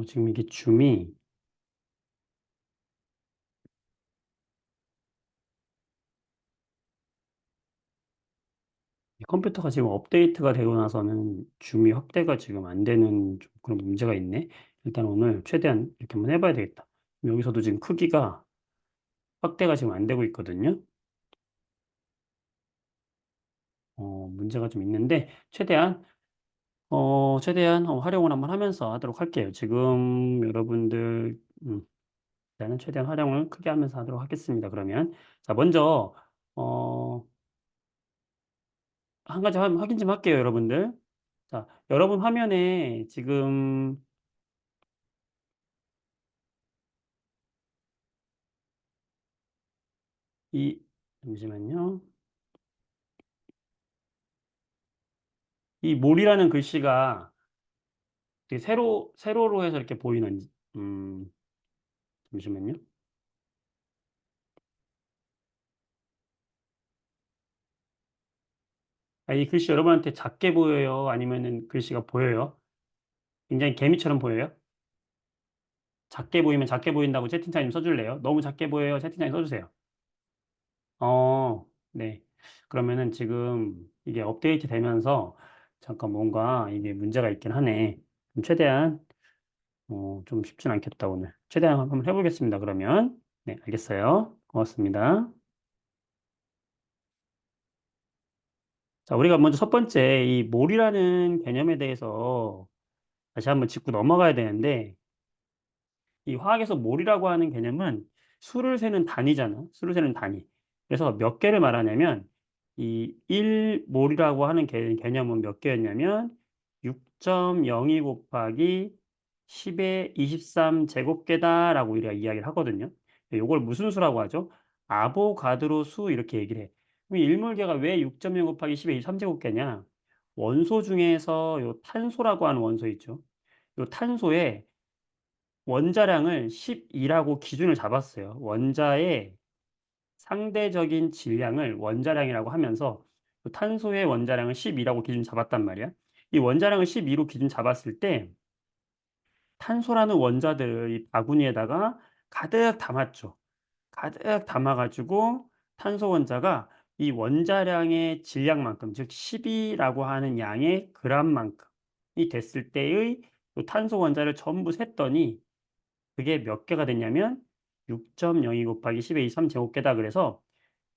지금 이게 줌이 이 컴퓨터가 지금 업데이트가 되고 나서는 줌이 확대가 지금 안 되는 좀 그런 문제가 있네. 일단 오늘 최대한 이렇게 한번 해봐야 되겠다. 여기서도 지금 크기가 확대가 지금 안 되고 있거든요. 문제가 좀 있는데 최대한 활용을 한번 하면서 하도록 할게요. 지금 여러분들 일단은 최대한 활용을 크게 하면서 하도록 하겠습니다. 그러면 자 먼저 어, 한 가지 확인 좀 할게요, 여러분들. 자, 여러분 화면에 지금 이 잠시만요. 이 몰이라는 글씨가 되게 세로로 해서 이렇게 보이는 음, 잠시만요. 이 글씨 여러분한테 작게 보여요? 아니면은 글씨가 보여요? 굉장히 개미처럼 보여요? 작게 보이면 작게 보인다고 채팅창에 써 줄래요? 너무 작게 보여요? 채팅창에 써 주세요. 네. 그러면은 지금 이게 업데이트 되면서 잠깐 뭔가 이게 문제가 있긴 하네. 그럼 최대한 좀 쉽진 않겠다, 오늘. 최대한 한번 해보겠습니다, 그러면. 네, 알겠어요. 고맙습니다. 자, 우리가 먼저 첫 번째, 이 몰이라는 개념에 대해서 다시 한번 짚고 넘어가야 되는데, 이 화학에서 몰이라고 하는 개념은 수를 세는 단위잖아. 수를 세는 단위. 그래서 몇 개를 말하냐면, 이 1몰이라고 하는 개념은 몇 개였냐면, 6.02 곱하기 10의 23 제곱계다라고 우리가 이야기를 하거든요. 이걸 무슨 수라고 하죠? 아보가드로 수 이렇게 얘기를 해. 그럼 일몰계가 왜 6.0 곱하기 10의 23 제곱계냐? 원소 중에서 요 탄소라고 하는 원소 있죠. 요 탄소에 원자량을 12라고 기준을 잡았어요. 원자의 상대적인 질량을 원자량이라고 하면서 그 탄소의 원자량을 12라고 기준 잡았단 말이야. 이 원자량을 12로 기준 잡았을 때 탄소라는 원자들을 이 바구니에다가 가득 담았죠. 가득 담아가지고 탄소 원자가 이 원자량의 질량만큼, 즉 10이라고 하는 양의 그람만큼이 됐을 때의 이 탄소 원자를 전부 셌더니 그게 몇 개가 됐냐면 6.02 곱하기 10의 23 제곱계다. 그래서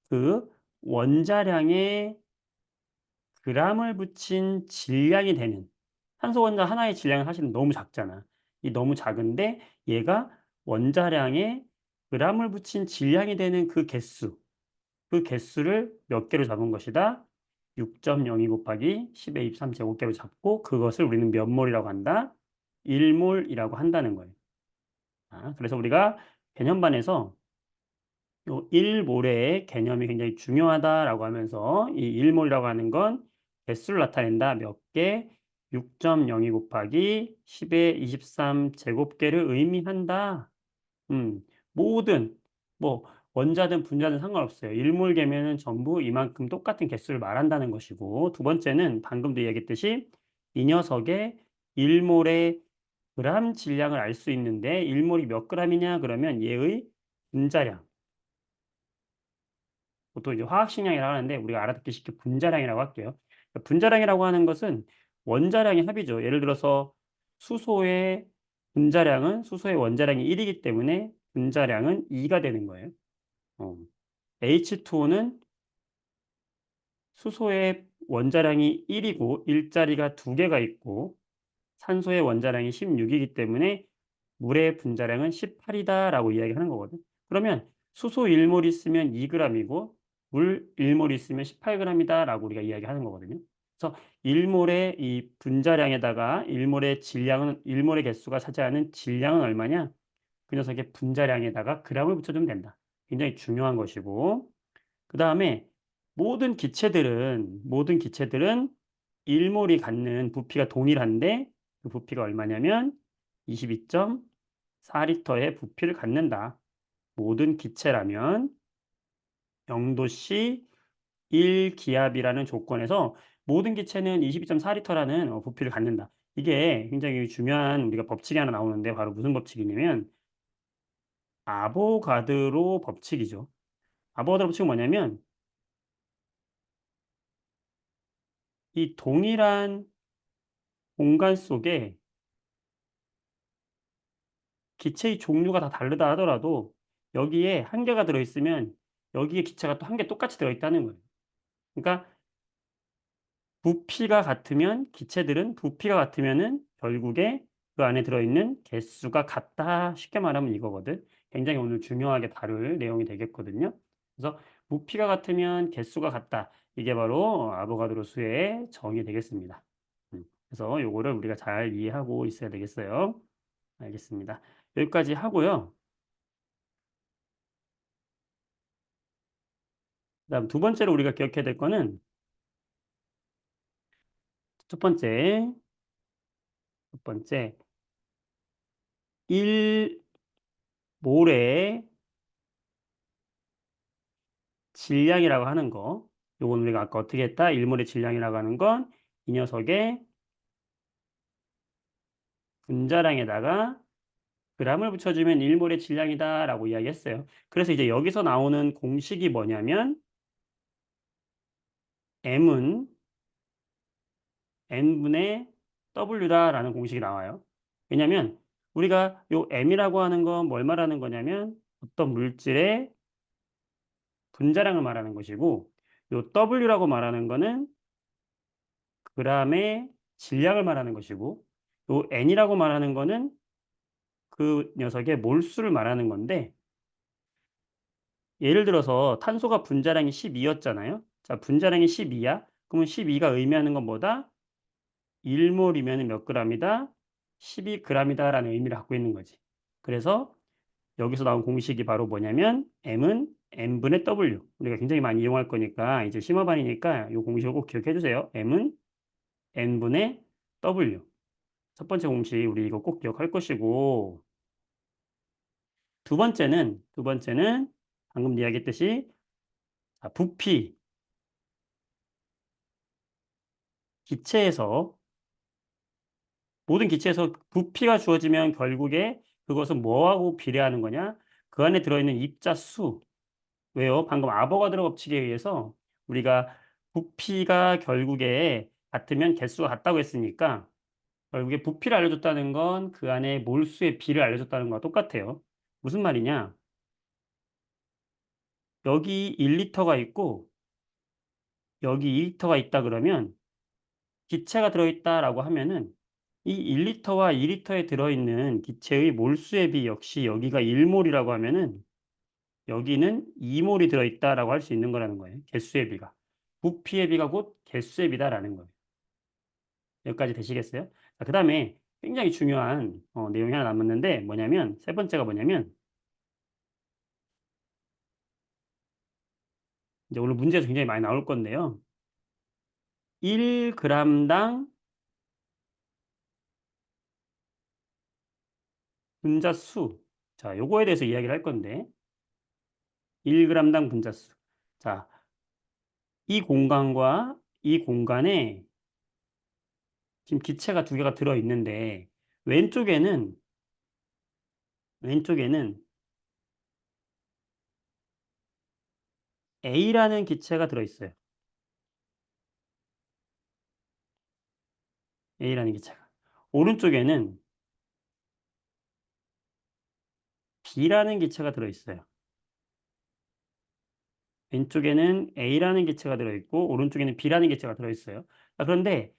그 원자량의 g을 붙인 질량이 되는 탄소 원자 하나의 질량은 사실은 너무 작잖아. 이 너무 작은데 얘가 원자량의 g을 붙인 질량이 되는 그 개수, 그 개수를 몇 개로 잡은 것이다? 6.02 곱하기 10의 23 제곱계로 잡고 그것을 우리는 몇 몰이라고 한다? 1몰이라고 한다는 거예요. 그래서 우리가 개념반에서 요 1몰의 개념이 굉장히 중요하다라고 하면서 이 1몰이라고 하는 건 개수를 나타낸다. 몇 개? 6.02 곱하기 10의 23 제곱계를 의미한다. 음, 모든 뭐 원자든 분자든 상관없어요. 1몰계면은 전부 이만큼 똑같은 개수를 말한다는 것이고 두 번째는 방금도 얘기했듯이 이 녀석의 1몰의 그람 질량을 알 수 있는데 1몰이 몇 그람이냐 그러면 얘의 분자량 보통 이제 화학식량이라고 하는데 우리가 알아듣기 쉽게 분자량이라고 할게요. 그러니까 분자량이라고 하는 것은 원자량의 합이죠. 예를 들어서 수소의 분자량은 수소의 원자량이 1이기 때문에 분자량은 2가 되는 거예요. 어. H2O는 수소의 원자량이 1이고 일자리가 2개가 있고 산소의 원자량이 16이기 때문에 물의 분자량은 18이다라고 이야기하는 거거든. 그러면 수소 1몰 있으면 2g이고 물 1몰 있으면 18g이다라고 우리가 이야기하는 거거든요. 그래서 1몰의 이 분자량에다가 1몰의 질량은 1몰의 개수가 차지하는 질량은 얼마냐? 그 녀석의 분자량에다가 g을 붙여주면 된다. 굉장히 중요한 것이고 그다음에 모든 기체들은 1몰이 갖는 부피가 동일한데 그 부피가 얼마냐면 22.4리터의 부피를 갖는다. 모든 기체라면 0도씨 1기압이라는 조건에서 모든 기체는 22.4리터라는 부피를 갖는다. 이게 굉장히 중요한 우리가 법칙이 하나 나오는데 바로 무슨 법칙이냐면 아보가드로 법칙이죠. 아보가드로 법칙은 뭐냐면 이 동일한 공간 속에 기체의 종류가 다 다르다 하더라도 여기에 한 개가 들어 있으면 여기에 기체가 또 한 개 똑같이 들어 있다는 거예요. 그러니까 부피가 같으면 기체들은 부피가 같으면은 결국에 그 안에 들어있는 개수가 같다. 쉽게 말하면 이거거든. 굉장히 오늘 중요하게 다룰 내용이 되겠거든요. 그래서 부피가 같으면 개수가 같다. 이게 바로 아보가드로 수의 정의 되겠습니다. 그래서 요거를 우리가 잘 이해하고 있어야 되겠어요. 알겠습니다. 여기까지 하고요. 그다음 두 번째로 우리가 기억해야 될 거는 첫 번째, 첫 번째 1몰의 질량이라고 하는 거. 요건 우리가 아까 어떻게 했다? 1몰의 질량이라고 하는 건 이 녀석의 분자량에다가 g을 붙여주면 1몰의 질량이다라고 이야기했어요. 그래서 이제 여기서 나오는 공식이 뭐냐면 m은 n분의 w다라는 공식이 나와요. 왜냐면 우리가 요 m이라고 하는 건 뭘 말하는 거냐면 어떤 물질의 분자량을 말하는 것이고 요 w라고 말하는 거는 g의 질량을 말하는 것이고 요 n이라고 말하는 거는 그 녀석의 몰수를 말하는 건데 예를 들어서 탄소가 분자량이 12였잖아요. 자, 분자량이 12야. 그러면 12가 의미하는 건 뭐다? 1몰이면 몇 g이다? 12g이다라는 의미를 갖고 있는 거지. 그래서 여기서 나온 공식이 바로 뭐냐면 m은 n분의 w. 우리가 굉장히 많이 이용할 거니까 이제 심화반이니까 이 공식을 꼭 기억해 주세요. m은 n분의 w. 첫 번째 공식 우리 이거 꼭 기억할 것이고 두 번째는 방금 이야기했듯이 자, 부피 기체에서 모든 기체에서 부피가 주어지면 결국에 그것은 뭐하고 비례하는 거냐? 그 안에 들어있는 입자 수. 왜요? 방금 아보가드로 법칙에 의해서 우리가 부피가 결국에 같으면 개수가 같다고 했으니까 결국에 부피를 알려줬다는 건 그 안에 몰수의 비를 알려줬다는 거와 똑같아요. 무슨 말이냐? 여기 1리터가 있고 여기 2리터가 있다 그러면 기체가 들어있다라고 하면은 이 1리터와 2리터에 들어있는 기체의 몰수의 비 역시 여기가 1몰이라고 하면은 여기는 2몰이 들어있다라고 할 수 있는 거라는 거예요. 개수의 비가. 부피의 비가 곧 개수의 비다라는 거예요. 여기까지 되시겠어요? 자, 그다음에 굉장히 중요한 내용이 하나 남았는데 뭐냐면 세 번째가 뭐냐면 이제 오늘 문제에서 굉장히 많이 나올 건데요. 1g당 분자수. 자, 요거에 대해서 이야기를 할 건데 1g당 분자수. 자, 이 공간과 이 공간에 지금 기체가 두 개가 들어 있는데 왼쪽에는 왼쪽에는 A라는 기체가 들어 있어요. A라는 기체가. 오른쪽에는 B라는 기체가 들어 있어요. 왼쪽에는 A라는 기체가 들어 있고 오른쪽에는 B라는 기체가 들어 있어요. 자, 그런데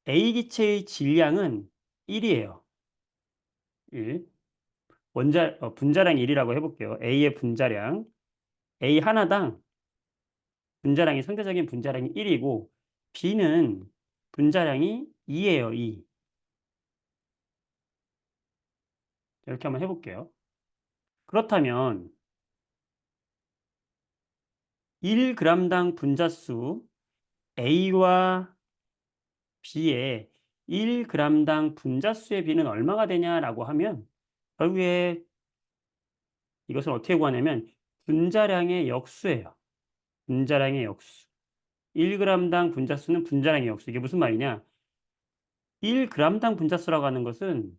A 기체의 질량은 1이에요. 1. 분자량 1이라고 해 볼게요. A의 분자량. A 하나당 분자량이 상대적인 분자량이 1이고 B는 분자량이 2예요. 2. 이렇게 한번 해 볼게요. 그렇다면 1g당 분자수 A와 B의 1g당 분자수의 비는 얼마가 되냐라고 하면 결국에 이것을 어떻게 구하냐면 분자량의 역수예요. 분자량의 역수. 1g당 분자수는 분자량의 역수. 이게 무슨 말이냐? 1g당 분자수라고 하는 것은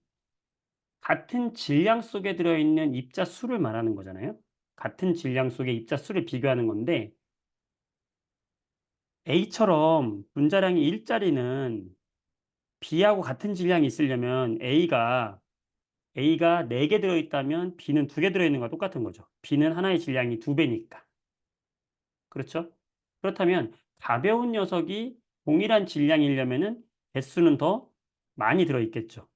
같은 질량 속에 들어있는 입자수를 말하는 거잖아요. 같은 질량 속의 입자수를 비교하는 건데 A처럼 분자량이 1짜리는 B하고 같은 질량이 있으려면 A가 4개 들어있다면 B는 2개 들어있는 거와 똑같은 거죠. B는 하나의 질량이 2배니까. 그렇죠? 그렇다면 가벼운 녀석이 동일한 질량이려면은 개수는 더 많이 들어있겠죠.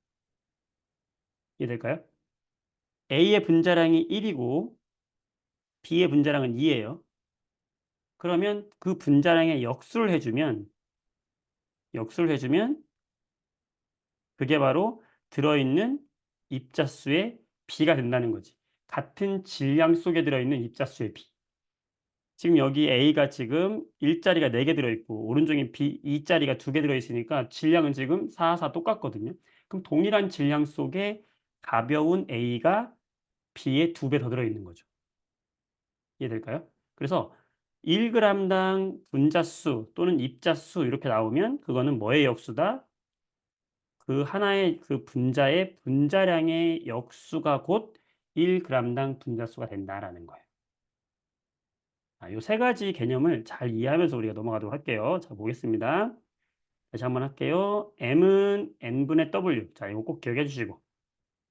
이해될까요? A의 분자량이 1이고 B의 분자량은 2예요. 그러면 그 분자량의 역수를 해주면 그게 바로 들어있는 입자수의 B가 된다는 거지. 같은 질량 속에 들어있는 입자수의 B. 지금 여기 A가 지금 1짜리가 4개 들어있고 오른쪽에 B 2짜리가 2개 들어있으니까 질량은 지금 4, 4 똑같거든요. 그럼 동일한 질량 속에 가벼운 A가 B의 2배 더 들어있는 거죠. 이해될까요? 그래서 1g당 분자수 또는 입자수 이렇게 나오면 그거는 뭐의 역수다? 그 하나의 그 분자의 분자량의 역수가 곧 1g당 분자수가 된다라는 거예요. 요 세 가지 개념을 잘 이해하면서 우리가 넘어가도록 할게요. 자, 보겠습니다. 다시 한번 할게요. M은 N분의 W. 자, 이거 꼭 기억해 주시고.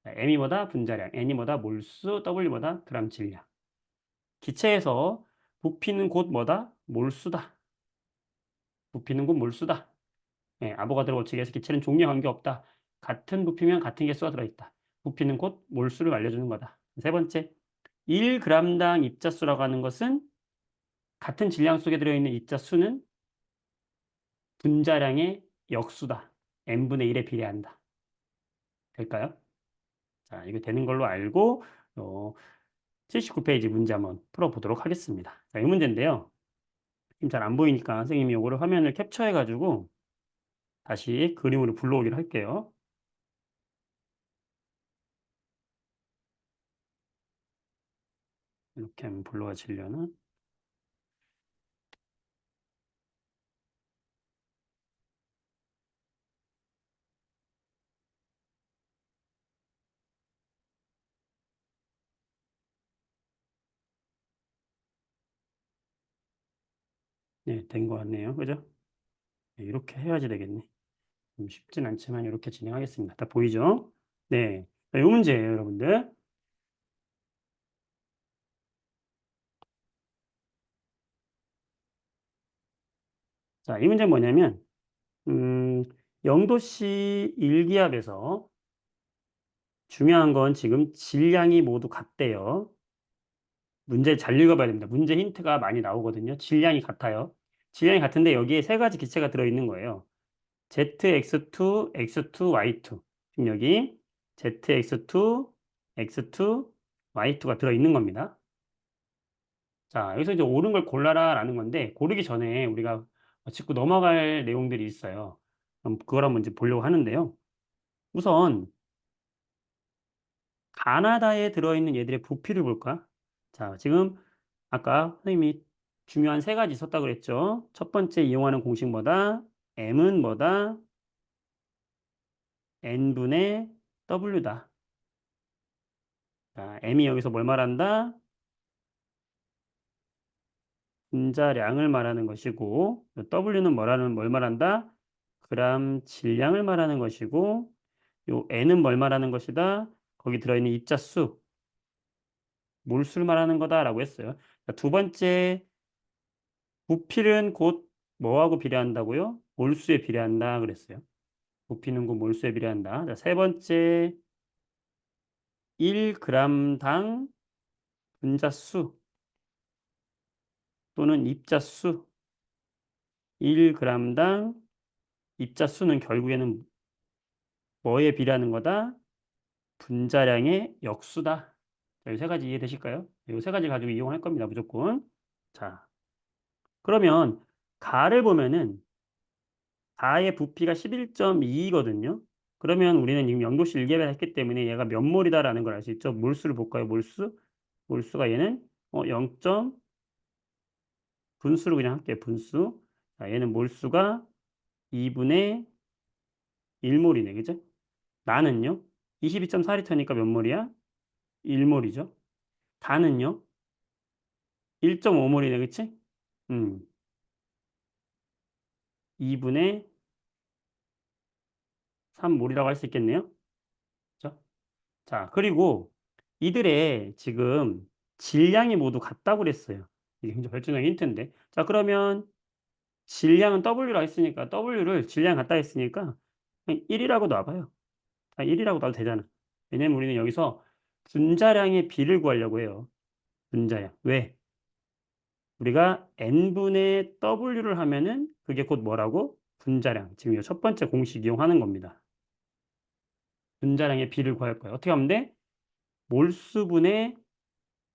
자, M이 뭐다? 분자량. N이 뭐다? 몰수. W 뭐다? 그람 질량. 기체에서 부피는 곧 뭐다? 몰수다. 부피는 곧 몰수다. 예, 아보가드로 법칙에서 기체는 종류에 관계없다. 같은 부피면 같은 개수가 들어있다. 부피는 곧 몰수를 알려주는 거다. 세 번째, 1g당 입자수라고 하는 것은 같은 질량 속에 들어있는 입자수는 분자량의 역수다. n분의 1에 비례한다. 될까요? 자, 이거 되는 걸로 알고 79페이지 문제 한번 풀어보도록 하겠습니다. 자, 이 문제인데요. 지금 잘 안 보이니까 선생님이 이거를 화면을 캡처해가지고 다시 그림으로 불러오기를 할게요. 이렇게 하면 불러와지려나? 네, 된 것 같네요. 그죠? 네, 이렇게 해야지 되겠네. 좀 쉽진 않지만 이렇게 진행하겠습니다. 다 보이죠? 네. 자, 이 문제예요, 여러분들. 자, 이 문제는 뭐냐면, 0도씨 1기압에서 중요한 건 지금 질량이 모두 같대요. 문제 잘 읽어봐야 됩니다. 문제 힌트가 많이 나오거든요. 질량이 같아요. 질량이 같은데 여기에 세 가지 기체가 들어있는 거예요. ZX2, X2, Y2. 지금 여기 ZX2, X2, Y2가 들어있는 겁니다. 자, 여기서 이제 옳은 걸 골라라라는 건데 고르기 전에 우리가 짚고 넘어갈 내용들이 있어요. 그럼 그걸 한번 이제 보려고 하는데요. 우선 가나다에 들어있는 얘들의 부피를 볼까? 자, 지금 아까 선생님이 중요한 세 가지 있었다고 그랬죠. 첫 번째 이용하는 공식 뭐다? M은 뭐다? N분의 W다. 자, M이 여기서 뭘 말한다? 분자량을 말하는 것이고 W는 뭘 말한다? 그람 질량을 말하는 것이고 요 N은 뭘 말하는 것이다? 거기 들어있는 입자수, 몰수를 말하는 거다라고 했어요. 자, 두 번째 부피는 곧 뭐하고 비례한다고요? 몰수에 비례한다 그랬어요. 부피는 곧 몰수에 비례한다. 자, 세 번째 1g당 분자수 또는 입자수 1g당 입자수는 결국에는 뭐에 비례하는 거다? 분자량의 역수다. 자, 이 세 가지 이해되실까요? 이 세 가지 가지고 이용할 겁니다. 무조건. 자, 그러면 가를 보면은 가의 부피가 11.2거든요. 그러면 우리는 지금 영도씨 1개를 했기 때문에 얘가 몇 몰이다라는 걸 알 수 있죠. 몰수를 볼까요? 몰수? 몰수가 얘는 0. 분수로 그냥 할게요. 분수. 자, 얘는 몰수가 2분의 1몰이네. 그죠? 나는요? 22.4리터니까 몇 몰이야? 1몰이죠. 다는요? 1.5몰이네. 그치? 음. 2분의 3몰이라고 할 수 있겠네요. 그죠? 자, 그리고 이들의 지금 질량이 모두 같다고 그랬어요. 이게 굉장히 결정적인 힌트인데. 자, 그러면 질량은 W라 했으니까 W를 질량 같다 했으니까 그냥 1이라고 놔 봐요. 아, 1이라고 놔도 되잖아. 왜냐면 우리는 여기서 분자량의 비를 구하려고 해요. 분자량. 왜? 우리가 n분의 w를 하면은 그게 곧 뭐라고? 분자량. 지금 이 첫 번째 공식 이용하는 겁니다. 분자량의 비를 구할 거예요. 어떻게 하면 돼? 몰수분의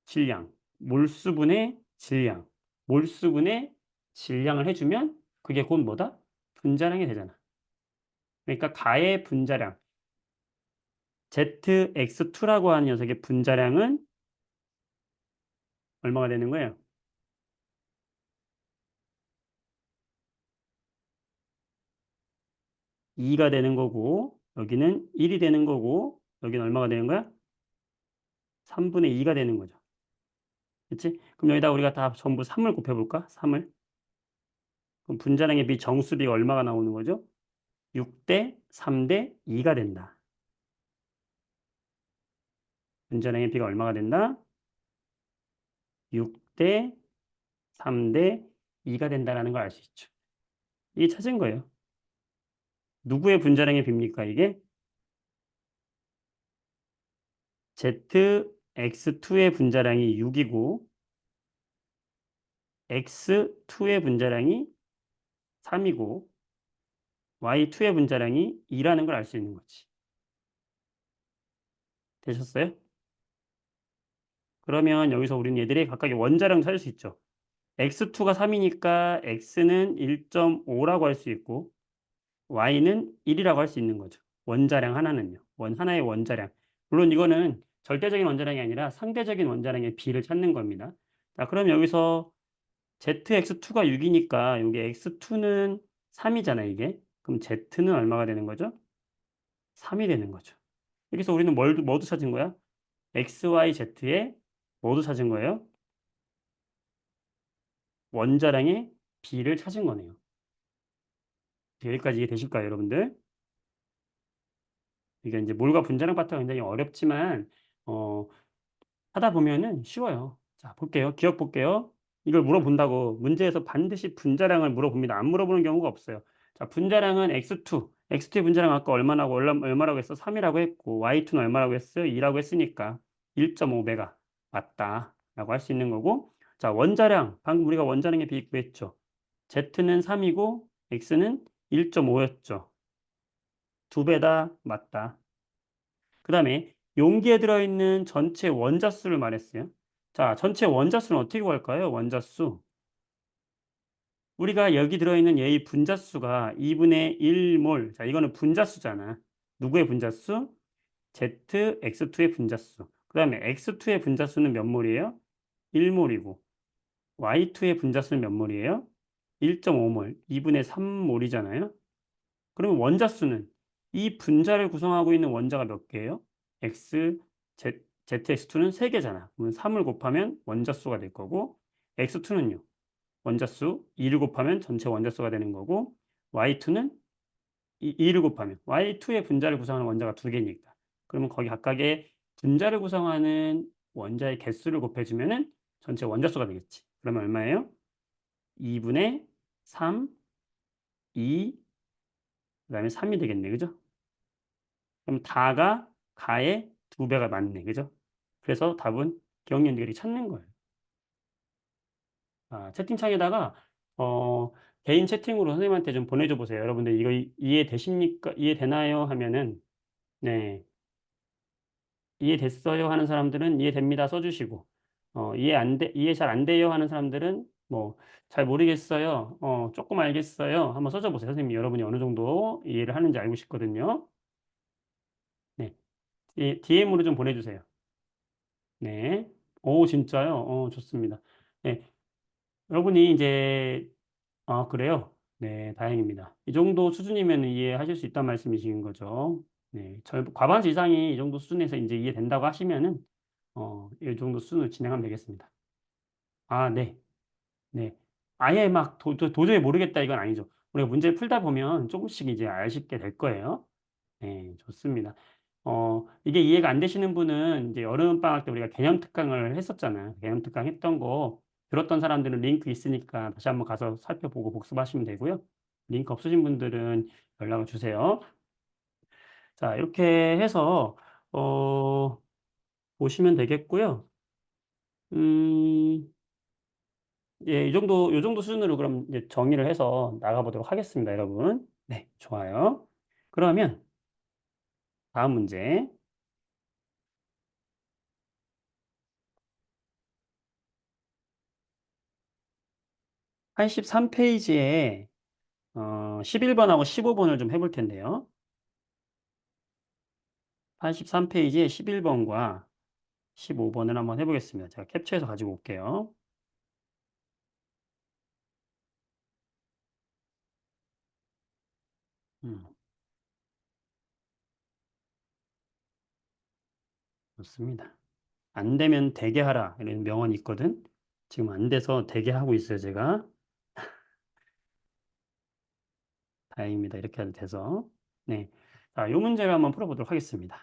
질량, 몰수분의 질량, 몰수분의 질량을 해주면 그게 곧 뭐다? 분자량이 되잖아. 그러니까 가의 분자량, ZX2라고 하는 녀석의 분자량은 얼마가 되는 거예요? 2가 되는 거고, 여기는 1이 되는 거고, 여기는 얼마가 되는 거야? 3분의 2가 되는 거죠. 그치? 그럼 여기다 우리가 다 전부 3을 곱해볼까? 3을. 그럼 분자량의 비 정수비가 얼마가 나오는 거죠? 6대 3대 2가 된다. 분자량의 비가 얼마가 된다? 6대 3대 2가 된다라는 걸 알 수 있죠. 이게 찾은 거예요. 누구의 분자량의 비입니까, 이게? ZX2의 분자량이 6이고, X2의 분자량이 3이고, Y2의 분자량이 2라는 걸 알 수 있는 거지. 되셨어요? 그러면 여기서 우리는 얘들의 각각의 원자량 찾을 수 있죠. X2가 3이니까 X는 1.5라고 할 수 있고 Y는 1이라고 할 수 있는 거죠. 원자량 하나는요. 하나의 원자량. 물론 이거는 절대적인 원자량이 아니라 상대적인 원자량의 비를 찾는 겁니다. 자, 그럼 여기서 ZX2가 6이니까 여기 X2는 3이잖아요, 이게. 그럼 Z는 얼마가 되는 거죠? 3이 되는 거죠. 여기서 우리는 뭐도 찾은 거야? X, Y, Z에 뭐도 찾은 거예요? 원자량의 비를 찾은 거네요. 여기까지 이해되실까요, 여러분들? 이게 이제 몰과 분자량 파트가 굉장히 어렵지만 어, 하다 보면은 쉬워요. 자, 볼게요. 기억 볼게요. 이걸 물어본다고 문제에서 반드시 분자량을 물어봅니다. 안 물어보는 경우가 없어요. 자, 분자량은 x2. x2의 분자량 아까 얼마라고 했어? 3이라고 했고 y2는 얼마라고 했어요? 2라고 했으니까 1.5배가 맞다라고 할 수 있는 거고. 자, 원자량. 방금 우리가 원자량의 비익 구했죠. Z는 3이고 X는 1.5였죠. 두 배 다 맞다. 그 다음에 용기에 들어있는 전체 원자수를 말했어요. 자, 전체 원자수는 어떻게 구할까요? 원자수. 우리가 여기 들어있는 얘의 분자수가 2분의 1몰. 자, 이거는 분자수잖아. 누구의 분자수? ZX2의 분자수. 그 다음에 X2의 분자수는 몇 몰이에요? 1몰이고. Y2의 분자수는 몇 몰이에요? 1.5몰. 2분의 3몰이잖아요. 그러면 원자수는 이 분자를 구성하고 있는 원자가 몇 개예요? ZX2는 3개잖아. 그러면 3을 곱하면 원자수가 될 거고 X2는요. 원자수 2를 곱하면 전체 원자수가 되는 거고 Y2는 2를 곱하면 Y2의 분자를 구성하는 원자가 2개니까. 그러면 거기 각각의 분자를 구성하는 원자의 개수를 곱해주면은 전체 원자수가 되겠지. 그러면 얼마예요? 2분의 3, 2, 그다음에 3이 되겠네. 그죠? 그럼 다가 가의 2배가 맞네. 그죠? 그래서 답은 기억연결이 찾는 거예요. 아, 채팅창에다가 개인 채팅으로 선생님한테 좀 보내줘 보세요. 여러분들 이거 이해되십니까? 이해되나요? 하면은 네, 이해됐어요 하는 사람들은 이해됩니다 써주시고 이해 잘 안 돼요 하는 사람들은 뭐 잘 모르겠어요. 조금 알겠어요. 한번 써줘 보세요. 선생님 여러분이 어느 정도 이해를 하는지 알고 싶거든요. 네, DM으로 좀 보내주세요. 네. 오, 진짜요? 좋습니다. 네. 여러분이 이제, 아, 그래요? 네, 다행입니다. 이 정도 수준이면 이해하실 수 있단 말씀이신 거죠. 네, 과반수 이상이 이 정도 수준에서 이제 이해된다고 하시면은, 이 정도 수준으로 진행하면 되겠습니다. 아, 네. 네. 아예 막 도저히 모르겠다 이건 아니죠. 우리가 문제를 풀다 보면 조금씩 이제 아쉽게 될 거예요. 네, 좋습니다. 이게 이해가 안 되시는 분은 이제 여름방학 때 우리가 개념 특강을 했었잖아요. 개념 특강 했던 거 들었던 사람들은 링크 있으니까 다시 한번 가서 살펴보고 복습하시면 되고요. 링크 없으신 분들은 연락을 주세요. 자, 이렇게 해서, 어, 보시면 되겠고요. 음, 예, 요 정도 수준으로 그럼 이제 정의를 해서 나가보도록 하겠습니다, 여러분. 네, 좋아요. 그러면 다음 문제. 83페이지에 11번하고 15번을 좀 해볼 텐데요. 83페이지에 11번과 15번을 한번 해보겠습니다. 제가 캡처해서 가지고 올게요. 음, 좋습니다. 안 되면 되게 하라. 이런 명언이 있거든. 지금 안 돼서 되게 하고 있어요, 제가. 다행입니다. 이렇게 해도 돼서. 네. 자, 이 문제를 한번 풀어보도록 하겠습니다.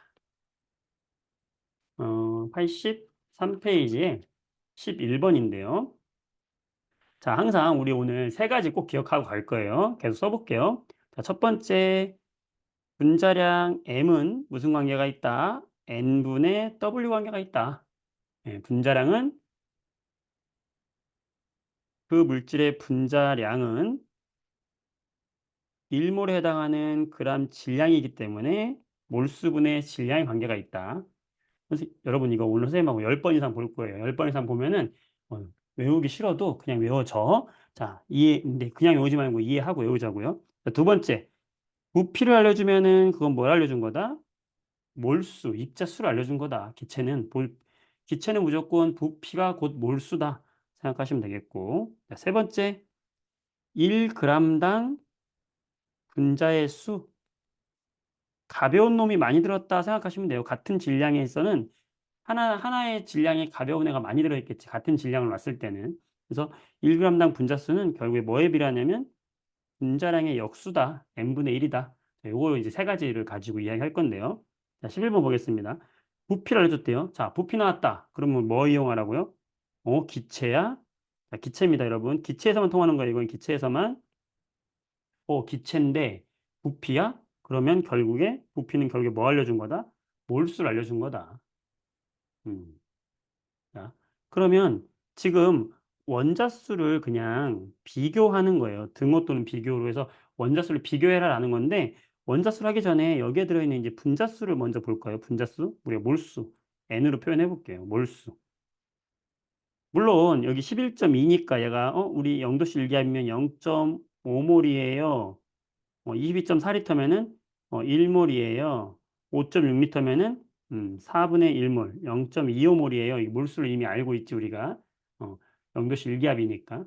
83페이지에 11번인데요. 자, 항상 우리 오늘 세 가지 꼭 기억하고 갈 거예요. 계속 써볼게요. 자, 첫 번째, 분자량 M은 무슨 관계가 있다? N분의 W 관계가 있다. 예, 분자량은 그 물질의 분자량은 1몰에 해당하는 그람 질량이기 때문에 몰수분의 질량의 관계가 있다. 그래서 여러분 이거 오늘 선생님하고 10번 이상 볼 거예요. 10번 이상 보면은 어, 외우기 싫어도 그냥 외워져. 자, 근데 그냥 외우지 말고 이해하고 외우자고요. 자, 두 번째, 부피를 알려주면은 그건 뭘 알려준 거다? 몰수, 입자수를 알려준 거다. 기체는 무조건 부피가 곧 몰수다. 생각하시면 되겠고. 자, 세 번째, 1g당 분자의 수. 가벼운 놈이 많이 들었다 생각하시면 돼요. 같은 질량에서는 하나의 질량이 가벼운 애가 많이 들어있겠지. 같은 질량을 놨을 때는. 그래서 1g당 분자수는 결국에 뭐에 비례하냐면 분자량의 역수다. n분의 1이다. 요거 이제 세 가지를 가지고 이야기할 건데요. 자, 11번 보겠습니다. 부피를 알려줬대요. 자, 부피 나왔다. 그러면 뭐 이용하라고요? 기체야? 자, 기체입니다, 여러분. 기체에서만 통하는 거예요. 이건 기체에서만. 기체인데 부피야? 그러면 부피는 결국에 뭐 알려준 거다? 몰수를 알려준 거다. 음. 자, 그러면 지금 원자수를 그냥 비교하는 거예요. 등호 또는 비교로 해서 원자수를 비교해라라는 건데 원자수를 하기 전에 여기에 들어있는 이제 분자수를 먼저 볼 거예요. 분자수, 우리가 몰수, n으로 표현해 볼게요. 몰수. 물론 여기 11.2니까 얘가 우리 0도씨 일기하면 0.5몰이에요. 22.4리터면은 1몰이에요. 5.6리터면은 4분의 1몰, 0.25몰이에요. 이 몰수를 이미 알고 있지 우리가. 0도씨 일기압이니까.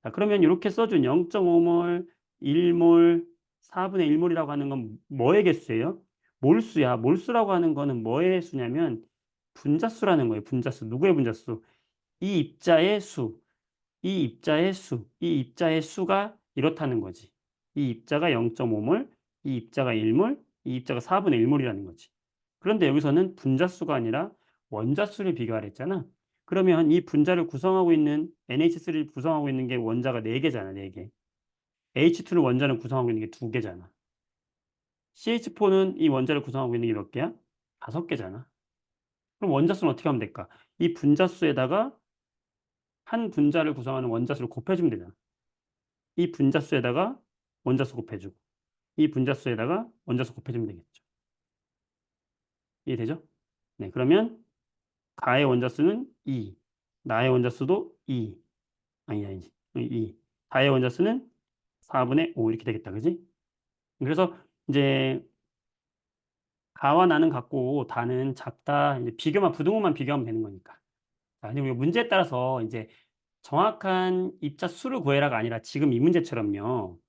자, 그러면 이렇게 써준 0.5몰, 1몰, 4분의 1몰이라고 하는 건 뭐의 개수예요? 몰수야. 몰수라고 하는 거는 뭐의 수냐면 분자수라는 거예요. 분자수. 누구의 분자수? 이 입자의 수. 이 입자의 수가 이렇다는 거지. 이 입자가 0.5몰, 이 입자가 1몰, 이 입자가 4분의 1몰이라는 거지. 그런데 여기서는 분자수가 아니라 원자수를 비교하라 했잖아. 그러면 이 분자를 구성하고 있는 NH3를 구성하고 있는 게 원자가 4개잖아, 4개. H2를 원자는 구성하고 있는 게 2개잖아. CH4는 이 원자를 구성하고 있는 게 몇 개야? 5개잖아. 그럼 원자수는 어떻게 하면 될까? 이 분자수에다가 한 분자를 구성하는 원자수를 곱해주면 되잖아. 이 분자수에다가 원자수 곱해주고 이 분자수에다가 원자수 곱해주면 되겠죠. 이해되죠? 네, 그러면 가의 원자수는 2, 나의 원자수도 2, 아니지, 2. 다의 원자수는 4분의 5 이렇게 되겠다, 그지? 그래서 이제 가와 나는 같고 다는 작다. 이제 부등호만 비교하면 되는 거니까. 자, 근데 우리가 문제에 따라서 이제 정확한 입자 수를 구해라가 아니라 지금 이 문제처럼요.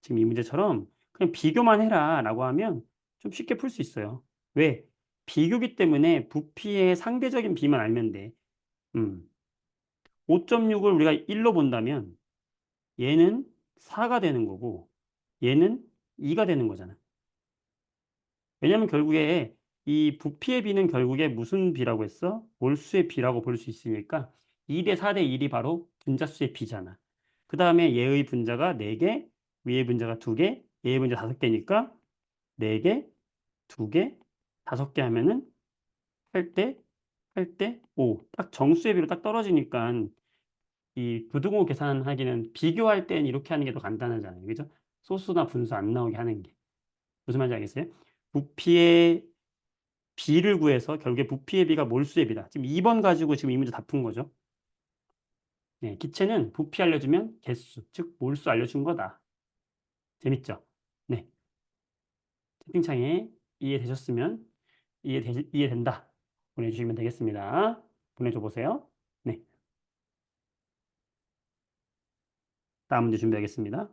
지금 이 문제처럼 그냥 비교만 해라 라고 하면 좀 쉽게 풀 수 있어요. 왜? 비교기 때문에 부피의 상대적인 비만 알면 돼. 음. 5.6을 우리가 1로 본다면 얘는 4가 되는 거고 얘는 2가 되는 거잖아. 왜냐면 결국에 이 부피의 비는 결국에 무슨 비라고 했어? 몰수의 비라고 볼 수 있으니까 2 대 4 대 1이 바로 분자수의 비잖아. 그 다음에 얘의 분자가 4개, 위의 분자가 2개, 얘의 분자 5개니까 4개, 2개, 5개 하면은 8대, 8대 5. 딱 정수의 비로 딱 떨어지니까 이 부등호 계산하기는 비교할 땐 이렇게 하는 게 더 간단하잖아요. 그죠? 소수나 분수 안 나오게 하는 게. 무슨 말인지 알겠어요? 부피의 비를 구해서 결국에 부피의 비가 몰수의 비다. 지금 2번 가지고 지금 이 문제 다 푼 거죠. 네, 기체는 부피 알려주면 개수, 즉 몰수 알려준 거다. 재밌죠? 네, 채팅창에 이해되셨으면 이해된다 보내주시면 되겠습니다. 보내줘 보세요. 네, 다음 문제 준비하겠습니다.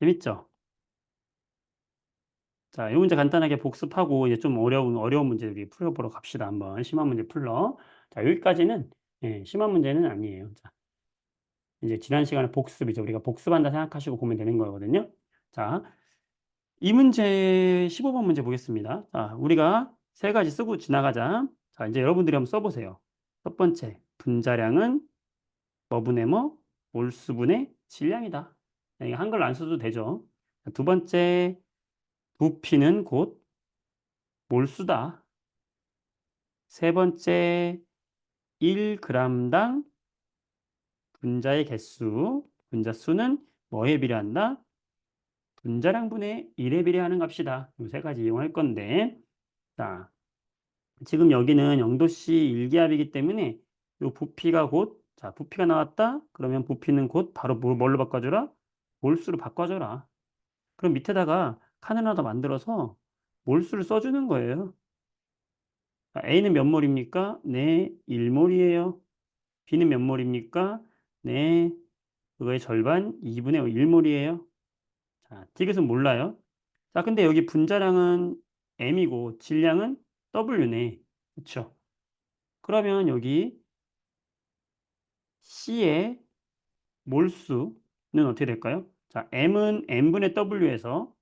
재밌죠? 자, 이 문제 간단하게 복습하고 이제 좀 어려운 문제 우리 풀어보러 갑시다. 한번 심한 문제 풀러. 자, 여기까지는 심한 문제는 아니에요. 자, 이제 지난 시간에 복습이죠. 우리가 복습한다 생각하시고 보면 되는 거거든요. 자, 이 문제 15번 문제 보겠습니다. 자, 우리가 세 가지 쓰고 지나가자. 자, 이제 여러분들이 한번 써보세요. 첫 번째, 분자량은 뭐분의 뭐? 몰수분의 질량이다. 자, 이게 한글 안 써도 되죠. 자, 두 번째, 부피는 곧 몰수다. 세 번째, 1g당 분자의 개수, 분자 수는 뭐에 비례한다? 분자량분의 1에 비례하는 값이다. 이 세 가지 이용할 건데, 자, 지금 여기는 0도씨 1기압이기 때문에 이 부피가 곧, 자, 부피가 나왔다? 그러면 부피는 곧 바로 뭘로 바꿔줘라? 몰수로 바꿔줘라. 그럼 밑에다가 칸 하나 더 만들어서 몰수를 써주는 거예요. 자, A는 몇 몰입니까? 네, 1몰이에요. B는 몇 몰입니까? 네, 그거의 절반 2분의 1몰이에요. 자, 디귿은 몰라요. 자, 근데 여기 분자량은 M이고 질량은 W네. 그쵸? 그러면 여기 C의 몰수는 어떻게 될까요? 자, M은 N분의 W에서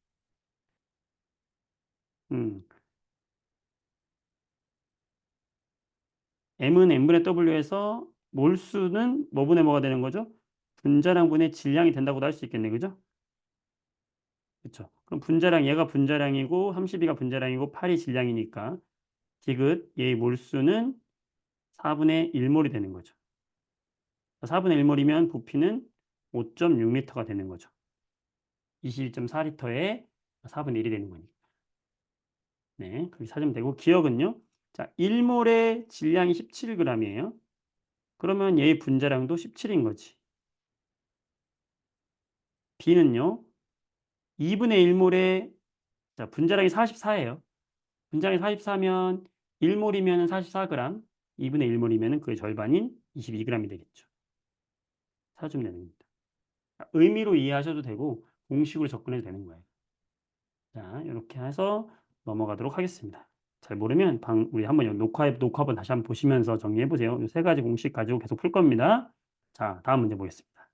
음, M은 N분의 W에서 몰수는 뭐분의 뭐가 되는 거죠? 분자량분의 질량이 된다고도 할 수 있겠네. 그죠? 그쵸? 그럼 분자량 얘가 분자량이고 32가 분자량이고 8이 질량이니까 디귿 얘의 몰수는 4분의 1몰이 되는 거죠. 4분의 1몰이면 부피는 5.6리터가 되는 거죠. 21.4리터에 4분의 1이 되는 거니까. 네, 그렇게 찾으면 되고 기억은요. 자, 1몰의 질량이 17g이에요. 그러면 얘의 분자량도 17인 거지. B는요. 2분의 1몰의 자, 분자량이 44예요. 분자량이 44면 1몰이면 44g, 2분의 1몰이면 그의 절반인 22g이 되겠죠. 찾으면 되는 겁니다. 의미로 이해하셔도 되고 공식으로 접근해도 되는 거예요. 자, 이렇게 해서 넘어가도록 하겠습니다. 잘 모르면 우리 한번 녹화본 다시 한번 보시면서 정리해 보세요. 이 세 가지 공식 가지고 계속 풀 겁니다. 자, 다음 문제 보겠습니다.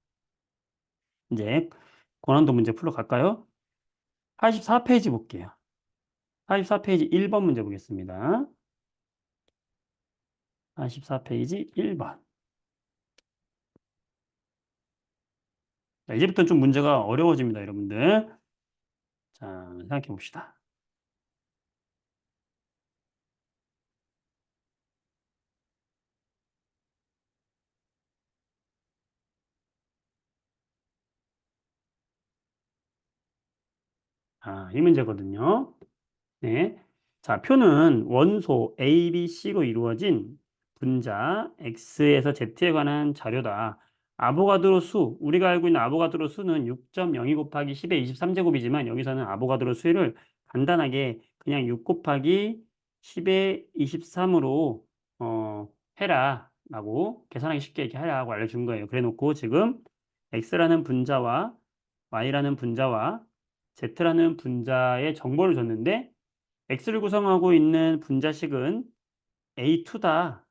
이제 고난도 문제 풀러 갈까요? 84페이지 볼게요. 84페이지 1번 문제 보겠습니다. 84페이지 1번. 자, 이제부터는 좀 문제가 어려워집니다, 여러분들. 자, 생각해 봅시다. 이 문제거든요. 네. 자, 표는 원소 A, B, C로 이루어진 분자 X에서 Z에 관한 자료다. 아보가드로 수, 우리가 알고 있는 아보가드로 수는 6.02 곱하기 10의 23제곱이지만 여기서는 아보가드로 수를 간단하게 그냥 6 곱하기 10에 23으로 해라 라고 계산하기 쉽게 이렇게 하라고 알려준 거예요. 그래 놓고 지금 x라는 분자와 y라는 분자와 z라는 분자의 정보를 줬는데 x를 구성하고 있는 분자식은 A2다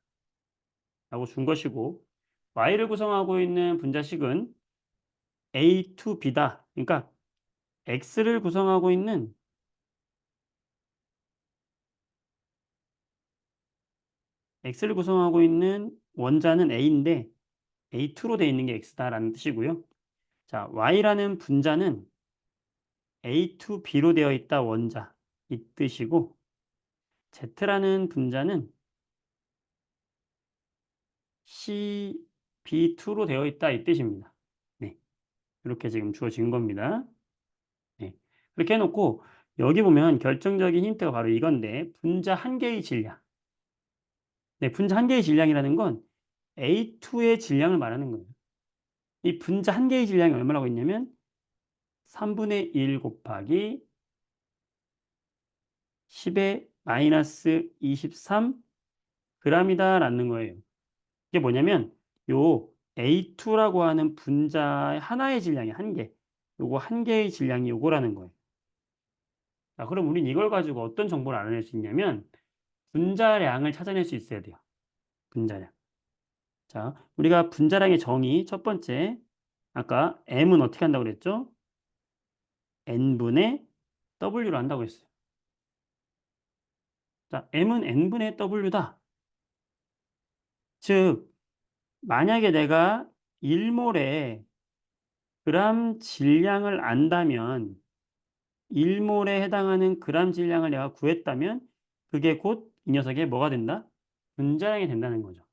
라고 준 것이고 y를 구성하고 있는 분자식은 A2B다. 그러니까 x를 구성하고 있는 x를 구성하고 있는 원자는 A인데 A2로 되어 있는 게 x다라는 뜻이고요. 자, y라는 분자는 A2B로 되어 있다 원자 이 뜻이고 z라는 분자는 CB2로 되어 있다 이 뜻입니다. 네, 이렇게 지금 주어진 겁니다. 네, 이렇게 해놓고 여기 보면 결정적인 힌트가 바로 이건데 분자 한 개의 질량. 네, 분자 한 개의 질량이라는 건 A2의 질량을 말하는 거예요. 이 분자 한 개의 질량이 얼마라고 했냐면 3분의 1 곱하기 10의 마이너스 23 g이다라는 거예요. 이게 뭐냐면 요 A2라고 하는 분자 하나의 질량이 한 개. 요거 한 개의 질량이 요거라는 거예요. 자, 그럼 우린 이걸 가지고 어떤 정보를 알아낼 수 있냐면 분자량을 찾아낼 수 있어야 돼요. 분자량. 자, 우리가 분자량의 정의 첫 번째 아까 m은 어떻게 한다고 그랬죠? n분의 w로 한다고 했어요. 자, m은 n분의 w다. 즉 만약에 내가 1몰에 그람 질량을 안다면 1몰에 해당하는 그람 질량을 내가 구했다면 그게 곧 이 녀석의 뭐가 된다? 분자량이 된다는 거죠.